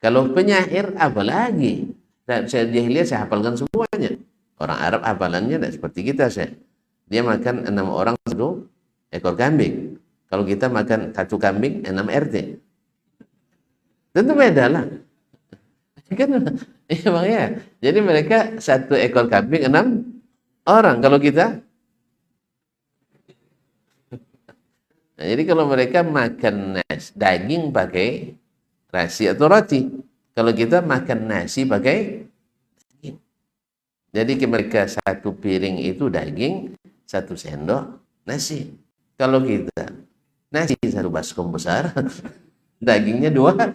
Kalau penyair apalagi? Saya jahiliyah saya hafalkan semuanya. Orang Arab hafalannya tidak seperti kita. Dia makan 6 orang 1 ekor kambing. Kalau kita makan 1 kambing 6 RT. Tentu beda lah. Kan iya bang ya. Jadi mereka 1 ekor kambing 6 orang. Kalau kita, nah, jadi kalau mereka makan daging pakai nasi atau roti. Kalau kita makan nasi pakai daging. Jadi mereka 1 piring itu daging, 1 sendok nasi. Kalau kita nasi 1 baskom besar, dagingnya 2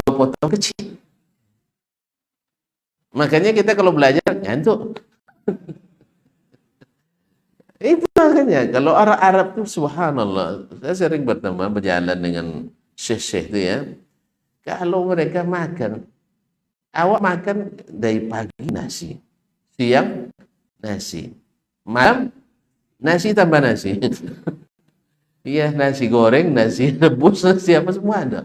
potong kecil. Makanya kita kalau belajar ngantuk. Itu makanya kalau orang Arab tuh subhanallah, saya sering berjalan dengan syekh-syekh itu ya. Kalau mereka makan, awak makan dari pagi nasi, siang nasi, malam nasi tambah nasi. Iya, nasi goreng, nasi rebus, nasi apa semua ada.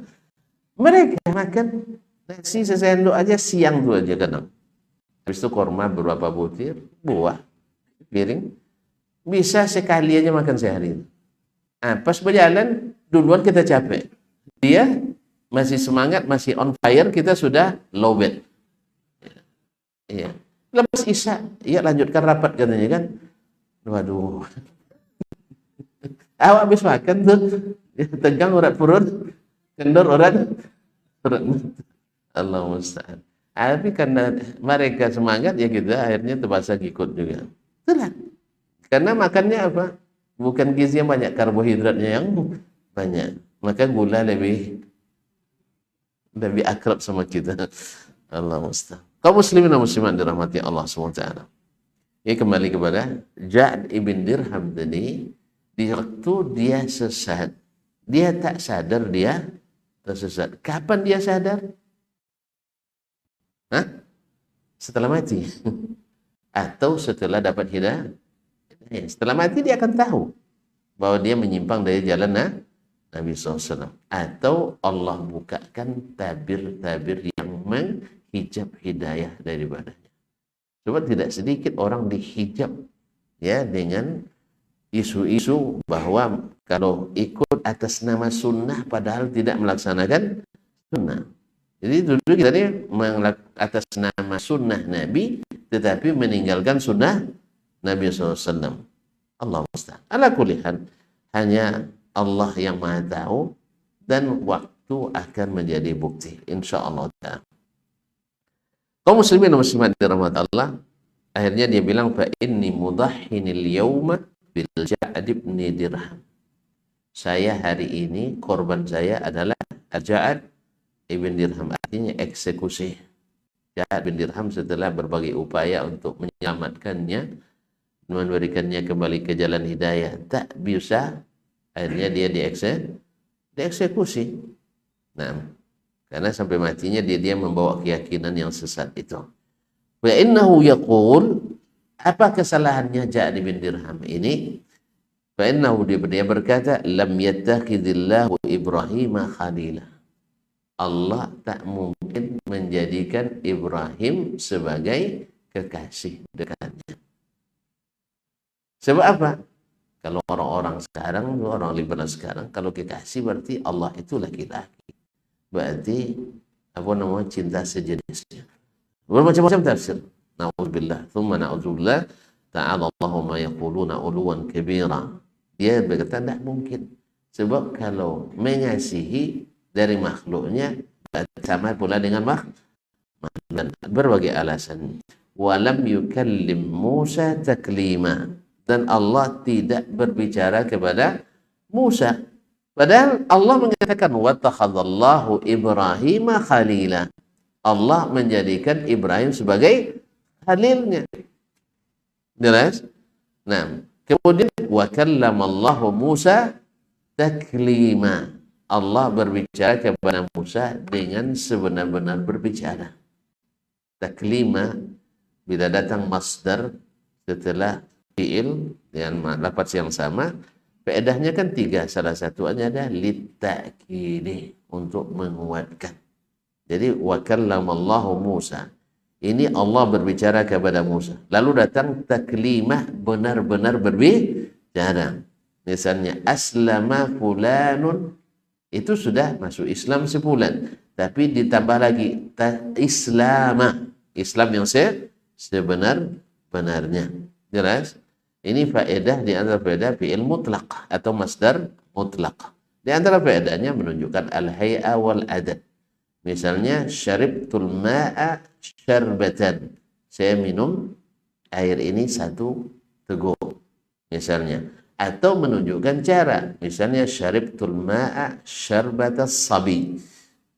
Mereka makan nasi sesendok aja siang tuh aja kadang. Habis itu korma beberapa butir, buah, piring. Bisa sekali aja makan sehari. Nah, pas berjalan, duluan kita capek. Dia masih semangat, masih on fire, kita sudah low bed. Iya. Lepas isya, ya lanjutkan rapat katanya kan. Waduh. Awak habis makan tuh, tegang urat perut, kendor urat. Allah musta'an. Tapi karena mereka semangat, ya kita akhirnya terpaksa ikut juga. Itulah. Karena makannya apa? Bukan gizi yang banyak, karbohidratnya yang banyak. Maka gula lebih akrab sama kita. Allah musta'an. Kaum muslimin dan muslimat dirahmati Allah SWT. Ini kembali kepada Ja'd ibn Dirham tadi. Di waktu dia sesat, dia tak sadar dia tersesat. Kapan dia sadar? Hah? Setelah mati. Atau setelah dapat hidayah. Setelah mati dia akan tahu bahwa dia menyimpang dari jalan Nabi SAW. Atau Allah bukakan tabir-tabir yang menghijab hidayah daripadanya. Sebab tidak sedikit orang dihijab ya dengan isu-isu bahwa kalau ikut atas nama sunnah padahal tidak melaksanakan sunnah. Jadi dulu kita ini atas nama sunnah Nabi tetapi meninggalkan sunnah Nabi SAW. Allah musta'an. Ala kulihan, hanya Allah yang maha tahu dan waktu akan menjadi bukti. InsyaAllah. Kaum muslimin dan muslimat dirahmati Allah, akhirnya dia bilang fa inni mudahhinil yauma bil Ja'd ibn Dirham. Saya hari ini korban saya adalah Ja'd ibn Dirham, artinya eksekusi. Ja'd bin Dirham setelah berbagai upaya untuk menyelamatkannya, memberikannya kembali ke jalan hidayah, tak bisa, akhirnya dia dieksekusi. Nah, karena sampai matinya dia membawa keyakinan yang sesat itu. Wa innahu yaqul, apa kesalahannya Ja'd bin Dirham ini? Fa innahu, dia berkata, lam yattakhidillahu Ibrahim khalila. Allah tak mungkin menjadikan Ibrahim sebagai kekasih dekatnya. Sebab apa? Kalau orang-orang sekarang, orang liberal sekarang, kalau kekasih berarti Allah itu laki-laki. Berarti apa namanya, cinta sejenisnya. Bermacam-macam tafsir. Na'udzubillah, thumma na'udzubillah, ta'ala Allahu ma yaquluna uluwan kabira. Dia berkata tidak mungkin. Sebab kalau mengasihi dari makhluknya sama pula dengan makhluk. Berbagai alasan. Walam yukallim Musa taklima. Dan Allah tidak berbicara kepada Musa. Padahal Allah mengatakan wattakhadallahu Ibrahim khalila. Allah menjadikan Ibrahim sebagai khalilnya. Jelas? Nah, kemudian wa kallamallahu Musa taklima. Allah berbicara kepada Musa dengan sebenar-benar berbicara. Taklima bila datang masdar setelah fi'il dengan lafaz yang sama, faedahnya kan tiga. Salah satunya ada litakidi, untuk menguatkan. Jadi wa kallamallahu Musa. Ini Allah berbicara kepada Musa. Lalu datang taklimah, benar-benar berbicara. Misalnya aslama fulanun, itu sudah masuk Islam sebulan. Tapi ditambah lagi islama, Islam yang sebenar-benarnya. Jelas? Ini faedah di antara faedah fi'il mutlaq atau masdar mutlaq. Di antara faedahnya menunjukkan al-hay'a wal adad. Misalnya syaribtul ma'a syarbatan. Saya minum air ini satu teguk. Misalnya. Atau menunjukkan cara. Misalnya syaribtul ma'a syarbatas sabi.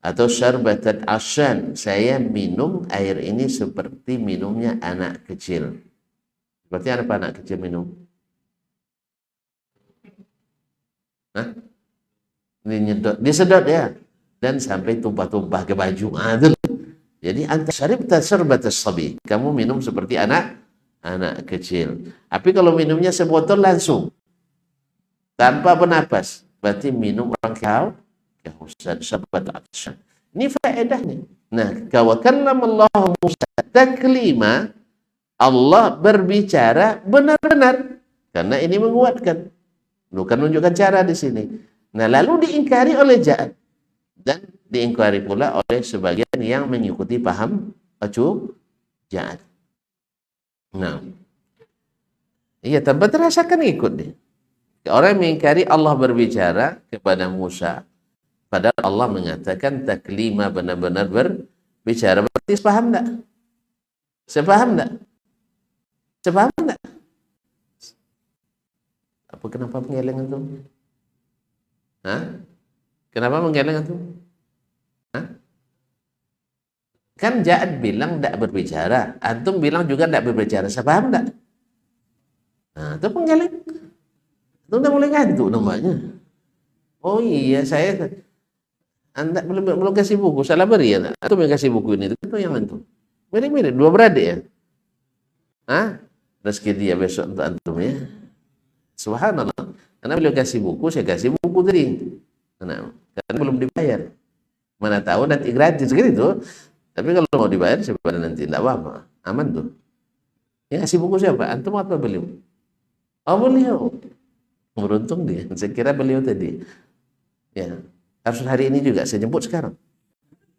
Atau syarbatan asyan. Saya minum air ini seperti minumnya anak kecil. Seperti apa anak kecil minum? Hah? Ini nyedot, disedot ya. Dan sampai tumpah-tumpah ke baju. Jadi anta syaribta syarbatas sabi. Kamu minum seperti anak kecil. Tapi kalau minumnya sebotol langsung tanpa bernapas, berarti minum orang kehausan, syarbat atsyan. Ini faedahnya. Nah, wa kallamallahu Musa taklima. Allah berbicara benar-benar, karena ini menguatkan, bukan menunjukkan cara di sini. Nah, lalu diingkari oleh Ja'ad dan diingkari pula oleh sebagian yang mengikuti paham Ja'ad. Nah, iya, tanpa terasakan ikut dia. Orang yang mengingkari Allah berbicara kepada Musa, padahal Allah mengatakan taklima, benar-benar berbicara. Berarti sepaham enggak? Sepaham enggak? Sepaham enggak? Apa kenapa menggeleng itu? Hah? Kenapa menggeleng itu? Hah? Kan Ja'ad bilang tidak berbicara, antum bilang juga tidak berbicara. Sepaham enggak? Nah, itu menggeleng. Itu udah mulai ngantuk namanya. Oh iya, Anda belum kasih buku, salah beri ya. Antum yang kasih buku ini, itu yang antum. Mirip-mirip, dua beradik ya. Hah? Rezeki dia besok untuk antum ya. Subhanallah. Karena beliau kasih buku, saya kasih buku tadi. Karena belum dibayar. Mana tahu nanti gratis gitu. Tapi kalau mau dibayar, sebenarnya nanti tidak apa-apa. Aman tuh. Yang kasih buku siapa? Antum apa beliau? Oh, beliau. Beruntung dia. Saya kira beliau tadi. Ya, harus hari ini juga saya jemput sekarang.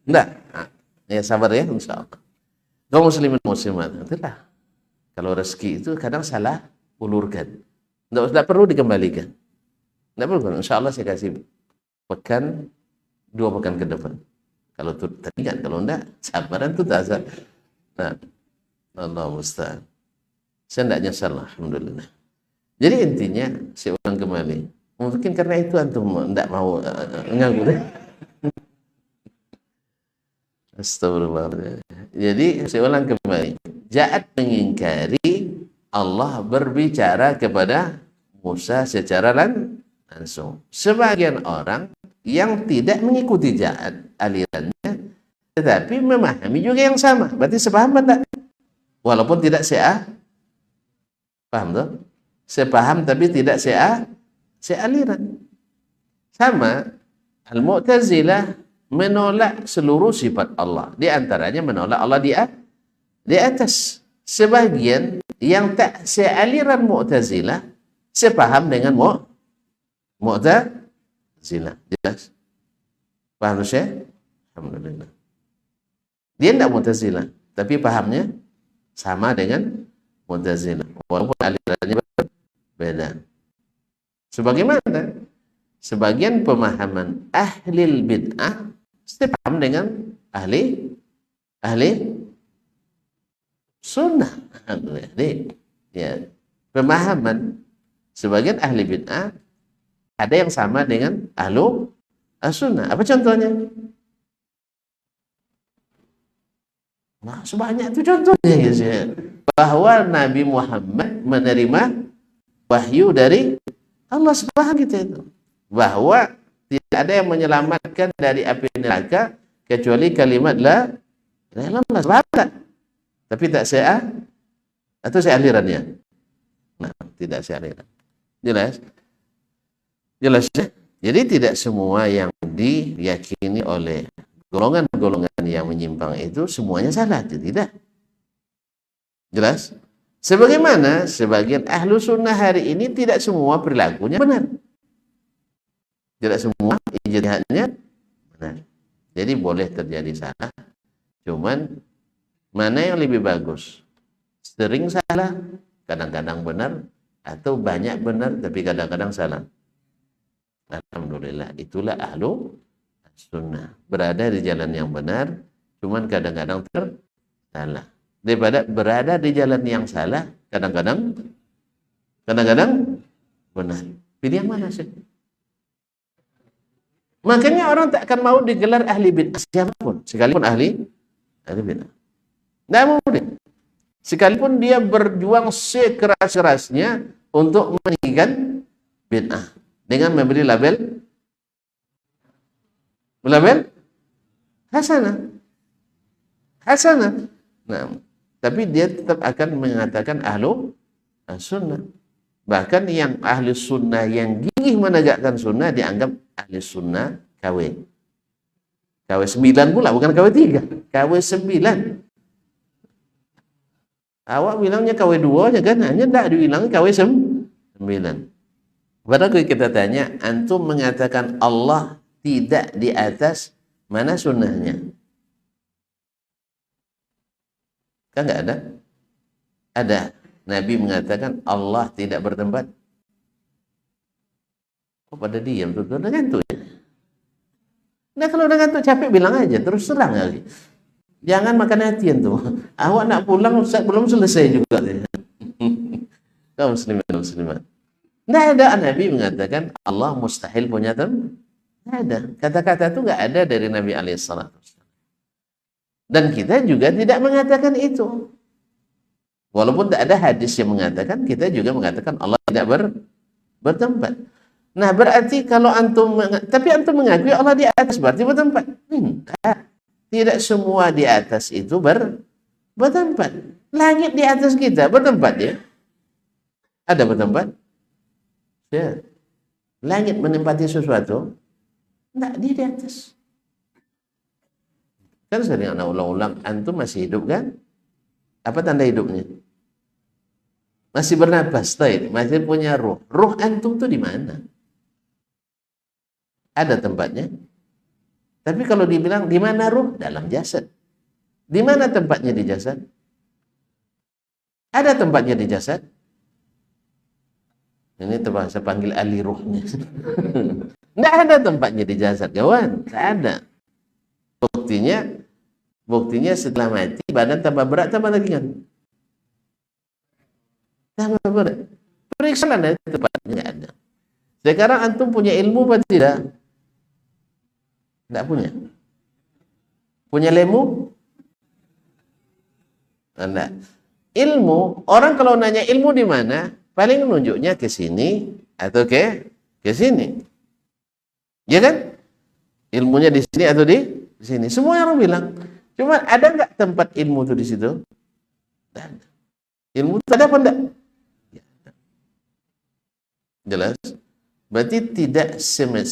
Enggak. Ya sabar ya, insyaallah. Kaum muslimin muslimat, itulah. Kalau rezeki itu kadang salah ulurkan. Tidak perlu dikembalikan. Tidak perlu. Insyaallah saya kasih pekan, 2 pekan ke depan. Kalau itu teringat, kalau enggak, sabaran itu tak asal. Nah, Allah musta'an. Saya tidak nyesal, alhamdulillah. Jadi intinya, saya ulang kembali. Mungkin karena itu antum tidak mau nganggur. Astagfirullah. Jadi saya ulang kembali. Ja'ad mengingkari Allah berbicara kepada Musa secara langsung. Sebagian orang yang tidak mengikuti Ja'ad alirannya, tetapi memahami juga yang sama. Berarti sepaham enggak? Walaupun tidak paham tuh? Sepaham tapi tidak sealiran. Sama Al-Mu'tazilah menolak seluruh sifat Allah. Di antaranya menolak Allah di atas. Sebagian yang tak sealiran Mu'tazilah sepaham dengan Mu'tazilah. Jelas? Paham saya? Alhamdulillah. Dia tidak Mu'tazilah, tapi pahamnya sama dengan Mu'tazilah. Walaupun alirannya berbeda. Sebagaimana sebagian pemahaman ahli bid'ah sepaham dengan ahli sunnah. Jadi, ya, pemahaman sebagian ahli bid'ah ada yang sama dengan ahlu sunnah. Apa contohnya? Nah, sebanyak itu contohnya ya. Bahwa Nabi Muhammad menerima wahyu dari Allah, sepaham kita itu. Bahwa tidak ada yang menyelamatkan dari api neraka kecuali kalimat la ilaha illallah. Sepaham. Tapi tak se'ah atau sealirannya. Nah, tidak sealiran. Jelas? Jelas ya? Jadi tidak semua yang diyakini oleh golongan-golongan yang menyimpang itu semuanya salah, tidak. Jelas? Sebagaimana sebagian ahlu sunnah hari ini tidak semua perilakunya benar. Tidak semua ijtihadnya benar. Jadi boleh terjadi salah. Cuman mana yang lebih bagus? Sering salah, kadang-kadang benar, atau banyak benar tapi kadang-kadang salah. Alhamdulillah, itulah ahlu sunnah. Berada di jalan yang benar, cuman kadang-kadang salah. Daripada berada di jalan yang salah, kadang-kadang benar. Pilih yang mana sih? Makanya orang tak akan mau digelar ahli bid'ah siapapun, sekalipun ahli bid'ah. Tidak mungkin. Sekalipun dia berjuang sekeras-kerasnya untuk meninggikan bid'ah dengan memberi label hasanah. Nah, tapi dia tetap akan mengatakan ahlu sunnah. Bahkan yang ahli sunnah yang gigih menegakkan sunnah dianggap ahli sunnah KW 9 pula, bukan KW 3, KW 9. Awak bilangnya KW 2 aja kan, hanya tidak dibilang KW 9. Padahal kita tanya, antum mengatakan Allah tidak di atas, mana sunnahnya? Kan nggak ada? Ada. Nabi mengatakan Allah tidak bertempat. Oh, pada diam tuh, udah ngantuk ya? Nah, kalau udah ngantuk capek bilang aja, terus serang lagi. Jangan makan hatian tuh. Awak nak pulang belum selesai juga. Kaum muslimat. Tidak ada. Nabi mengatakan Allah mustahil punya teman. Tidak ada. Kata-kata itu nggak ada dari Nabi alaihissalam. Dan kita juga tidak mengatakan itu. Walaupun tidak ada hadis yang mengatakan, kita juga mengatakan Allah tidak bertempat. Nah, berarti kalau antum mengakui Allah di atas, berarti bertempat. Enggak. Tidak semua di atas itu bertempat. Langit di atas kita bertempat ya. Ada bertempat? Ya. Langit menempati sesuatu? Enggak, dia di atas. Kan sering anak ulang-ulang, antum masih hidup kan? Apa tanda hidupnya? Masih bernapas, masih punya ruh. Ruh antum tuh di mana? Ada tempatnya. Tapi kalau dibilang di mana ruh? Dalam jasad. Di mana tempatnya di jasad? Ada tempatnya di jasad? Ini terpaksa panggil ahli ruhnya. Tidak ada tempatnya di jasad, kawan. Tidak ada. Buktinya setelah mati badan tambah berat, tambah lagi kan? Tambah berat. Periksa ada tempatnya, nggak ada. Sekarang antum punya ilmu apa tidak? Tidak punya. Punya lemu? Enggak. Ilmu, orang kalau nanya ilmu di mana, paling menunjuknya ke sini atau ke sini. Ya kan? Ilmunya di sini atau di sini. Semua orang bilang. Cuma ada nggak tempat ilmu itu di situ? Tidak ada. Ilmu itu ada apa enggak? Ya, ada. Jelas? Berarti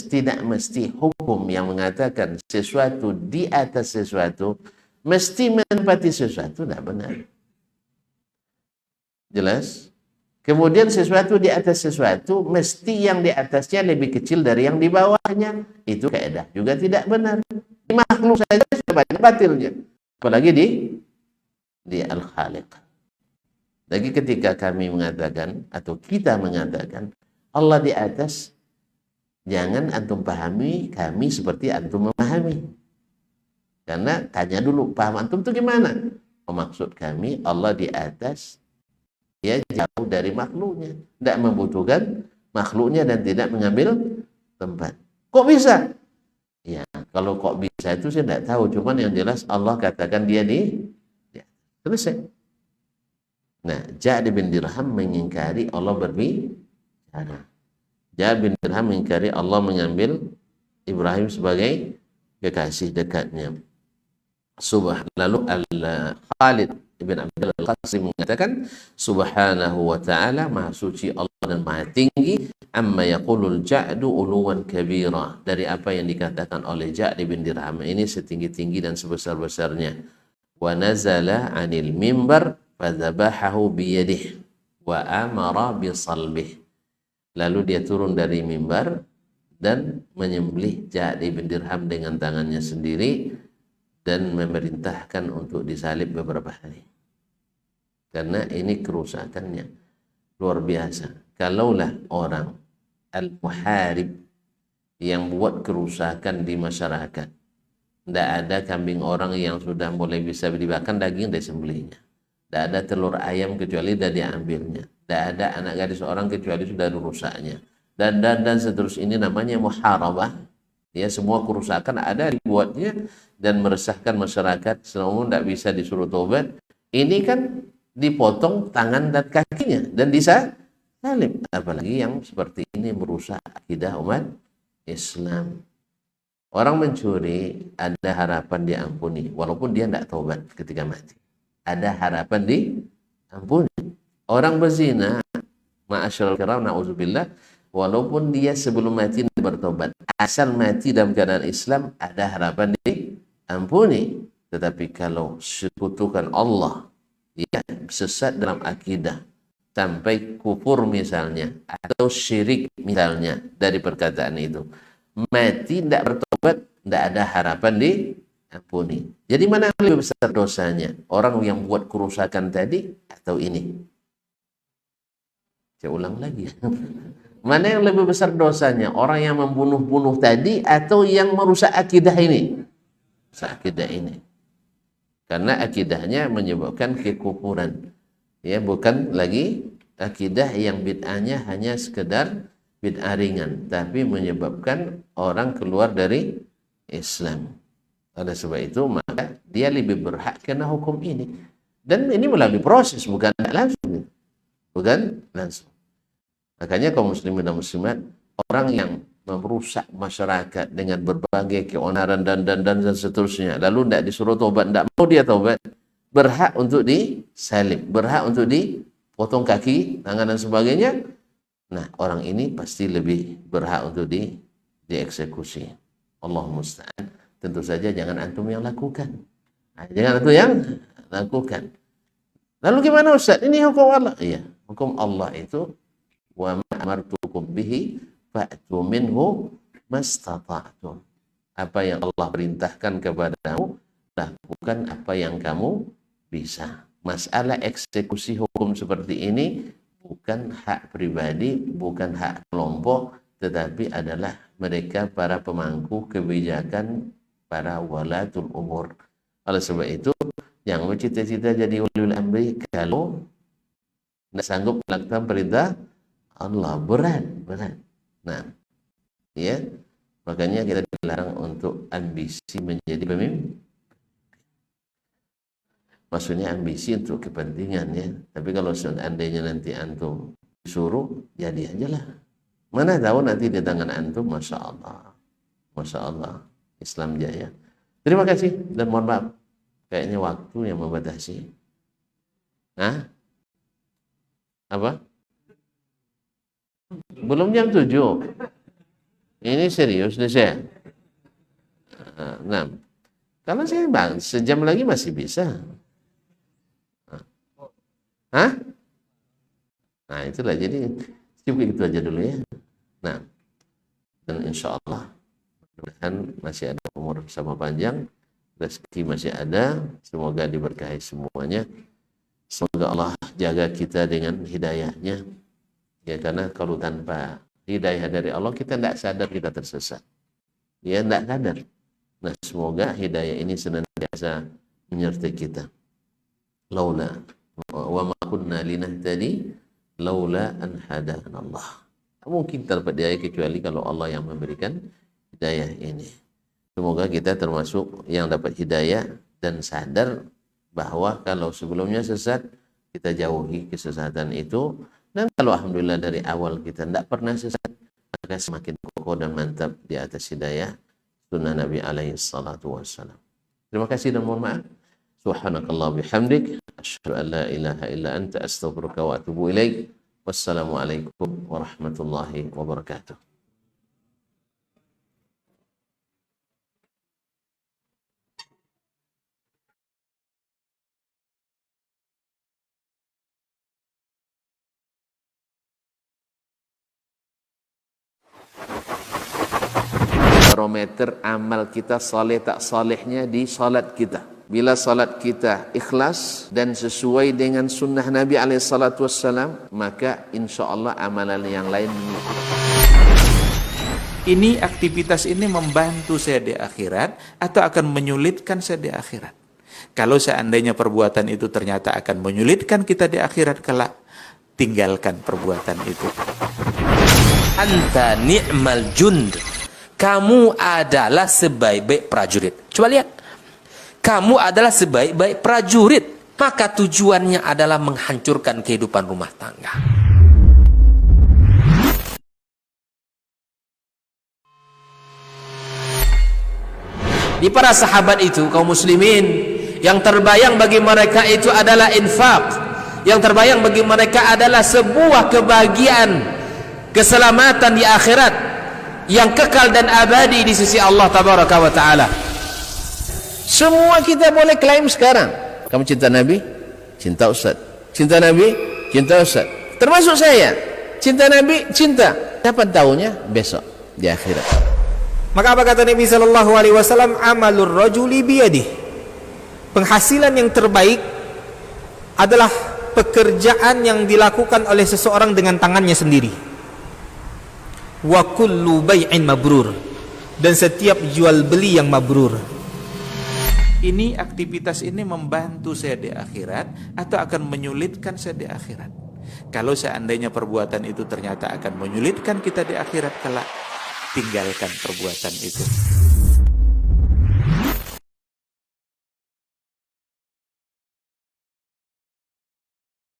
tidak mesti hukum yang mengatakan sesuatu di atas sesuatu mesti menempati sesuatu, tidak benar. Jelas? Kemudian sesuatu di atas sesuatu mesti yang di atasnya lebih kecil dari yang di bawahnya. Itu kaidah juga tidak benar. Makhluk saja sudah banyak batilnya. Apalagi di Al-Khaliq. Lagi ketika kami mengatakan atau kita mengatakan Allah di atas, jangan antum pahami kami seperti antum memahami. Karena tanya dulu, paham antum itu gimana? Oh, maksud kami Allah di atas, dia jauh dari makhluknya, tidak membutuhkan makhluknya dan tidak mengambil tempat. Kok bisa? Ya, kalau kok bisa itu saya tidak tahu, cuman yang jelas Allah katakan dia di ya, selesai. Nah, Ja'd bin Dirham mengingkari Allah berbicara. Ja'd bin Dirham mengingkari Allah mengambil Ibrahim sebagai kekasih dekatnya. Lalu Khalid ibn Abdul Qasim mengatakan, subhanahu wa ta'ala, maha suci Allah dan maha tinggi, amma yaqulul Ja'du uluwan kabira, dari apa yang dikatakan oleh Ja'd bin Dirham ini setinggi-tinggi dan sebesar-besarnya. Wa nazala 'anil mimbar fadzabahahu biyadihi wa amara bisalbih. Lalu dia turun dari mimbar dan menyembelih Ja'd bin Dirham dengan tangannya sendiri dan memerintahkan untuk disalib beberapa hari. Karena ini kerusakannya luar biasa. Kalaulah orang al-muharib yang buat kerusakan di masyarakat, tidak ada kambing orang yang sudah mulai bisa dimakan, daging disembelihnya. Tidak ada telur ayam kecuali sudah diambilnya. Tidak ada anak gadis orang kecuali sudah dirusaknya. Dan seterusnya. Ini namanya muharabah. Ya, semua kerusakan ada dibuatnya dan meresahkan masyarakat. Selama tidak bisa disuruh tobat. Ini kan dipotong tangan dan kakinya dan disalib. Apalagi yang seperti ini merusak akidah umat Islam. Orang mencuri ada harapan diampuni walaupun dia tidak tobat ketika mati. Ada harapan diampuni. Orang berzina, ma'asyiral kiram, na'udzubillah, walaupun dia sebelum mati bertobat, asal mati dalam keadaan Islam, ada harapan diampuni. Tetapi kalau sekutukan Allah, ya, sesat dalam akidah sampai kufur misalnya, atau syirik misalnya dari perkataan itu, mati tidak bertobat, tidak ada harapan diampuni. Jadi mana yang lebih besar dosanya? Orang yang buat kerusakan tadi atau ini? Saya ulang lagi. Mana yang lebih besar dosanya? Orang yang membunuh-bunuh tadi atau yang merusak akidah ini? Merusak akidah ini. Karena akidahnya menyebabkan kekufuran. Ya, bukan lagi akidah yang bid'ahnya hanya sekedar bid'ah ringan, tapi menyebabkan orang keluar dari Islam. Oleh sebab itu, maka dia lebih berhak kena hukum ini. Dan ini melalui proses, bukan langsung. Bukan langsung. Makanya kaum muslimin dan muslimat, orang yang merusak masyarakat dengan berbagai keonaran dan seterusnya, lalu tidak disuruh tobat, tidak mau dia tobat, berhak untuk disalib, berhak untuk dipotong kaki, tangan dan sebagainya. Nah, orang ini pasti lebih berhak untuk dieksekusi. Allah musta'an. Tentu saja jangan antum yang lakukan. Nah, jangan antum yang lakukan. Lalu gimana Ustaz? Ini hukum Allah. Iya, hukum Allah itu wa ma amartukum bihi fa'tu minhu mastata'tum. Apa yang Allah perintahkan kepadamu, lakukan apa yang kamu bisa. Masalah eksekusi hukum seperti ini bukan hak pribadi, bukan hak kelompok, tetapi adalah mereka para pemangku kebijakan, para walatul umur. Oleh sebab itu, jangan bercita-cita jadi waliul amri kalau tidak sanggup melakukan perintah Allah. Berat. Nah, ya, makanya kita dilarang untuk ambisi menjadi pemimpin. Maksudnya ambisi untuk kepentingan, ya. Tapi kalau seandainya nanti antum disuruh, jadi aja lah. Mana tahu nanti di tangan antum, masya Allah, Islam jaya. Terima kasih dan mohon maaf, kayaknya waktu yang membatasi. Nah, apa? Belum jam 7. Ini serius nih saya. Nah, kalau saya bang, sejam lagi masih bisa. Hah? Nah, itulah, jadi cukup itu aja dulu ya. Nah, dan insya Allah mudah-mudahan masih ada umur bersama panjang, rezeki masih ada, semoga diberkahi semuanya. Semoga Allah jaga kita dengan hidayahnya, Ya, karena kalau tanpa hidayah dari Allah kita tidak sadar kita tersesat. Ya, tidak sadar. Nah, semoga hidayah ini senantiasa menyertai kita. Laula wa ma kunna linahtadi laula an hadana Allah. Mungkin dapat hidayah kecuali kalau Allah yang memberikan hidayah ini. Semoga kita termasuk yang dapat hidayah dan sadar bahwa kalau sebelumnya sesat, kita jauhi kesesatan itu. Dan kalau alhamdulillah dari awal kita tidak pernah sesat, maka semakin kokoh dan mantap di atas hidayah sunnah Nabi alaihi salatu wassalam. Terima kasih dan mohon maaf. Subhanakallah bihamdik, asyhadu an la ilaha illa anta, astaghfiruka wa atubu ilaik. Wassalamualaikum warahmatullahi wabarakatuh. Barometer amal kita saleh tak salehnya di salat kita. Bila salat kita ikhlas dan sesuai dengan sunnah Nabi SAW, maka insya Allah amalan yang lain mengikuti. Ini aktivitas ini membantu saya di akhirat atau akan menyulitkan saya di akhirat. Kalau seandainya perbuatan itu ternyata akan menyulitkan kita di akhirat kelak, tinggalkan perbuatan itu. Anta ni'mal jund. Kamu adalah sebaik-baik prajurit. Coba lihat. Kamu adalah sebaik-baik prajurit. Maka tujuannya adalah menghancurkan kehidupan rumah tangga. Di para sahabat itu, kaum muslimin, yang terbayang bagi mereka itu adalah infak. Yang terbayang bagi mereka adalah sebuah kebahagiaan, keselamatan di akhirat yang kekal dan abadi di sisi Allah Tabaraka wa Ta'ala. Semua kita boleh klaim sekarang. Kamu cinta Nabi? Cinta Ustaz. Cinta Nabi? Cinta Ustaz. Termasuk saya. Cinta Nabi? Cinta. Dapat tahunya besok di akhirat. Maka apa kata Nabi sallallahu alaihi wasallam? Amalur rajuli biyadih. Penghasilan yang terbaik adalah pekerjaan yang dilakukan oleh seseorang dengan tangannya sendiri. Wa kullu bai'in mabrur. Dan setiap jual beli yang mabrur. Ini aktivitas ini membantu saya di akhirat atau akan menyulitkan saya di akhirat. Kalau seandainya perbuatan itu ternyata akan menyulitkan kita di akhirat kelak, tinggalkan perbuatan itu.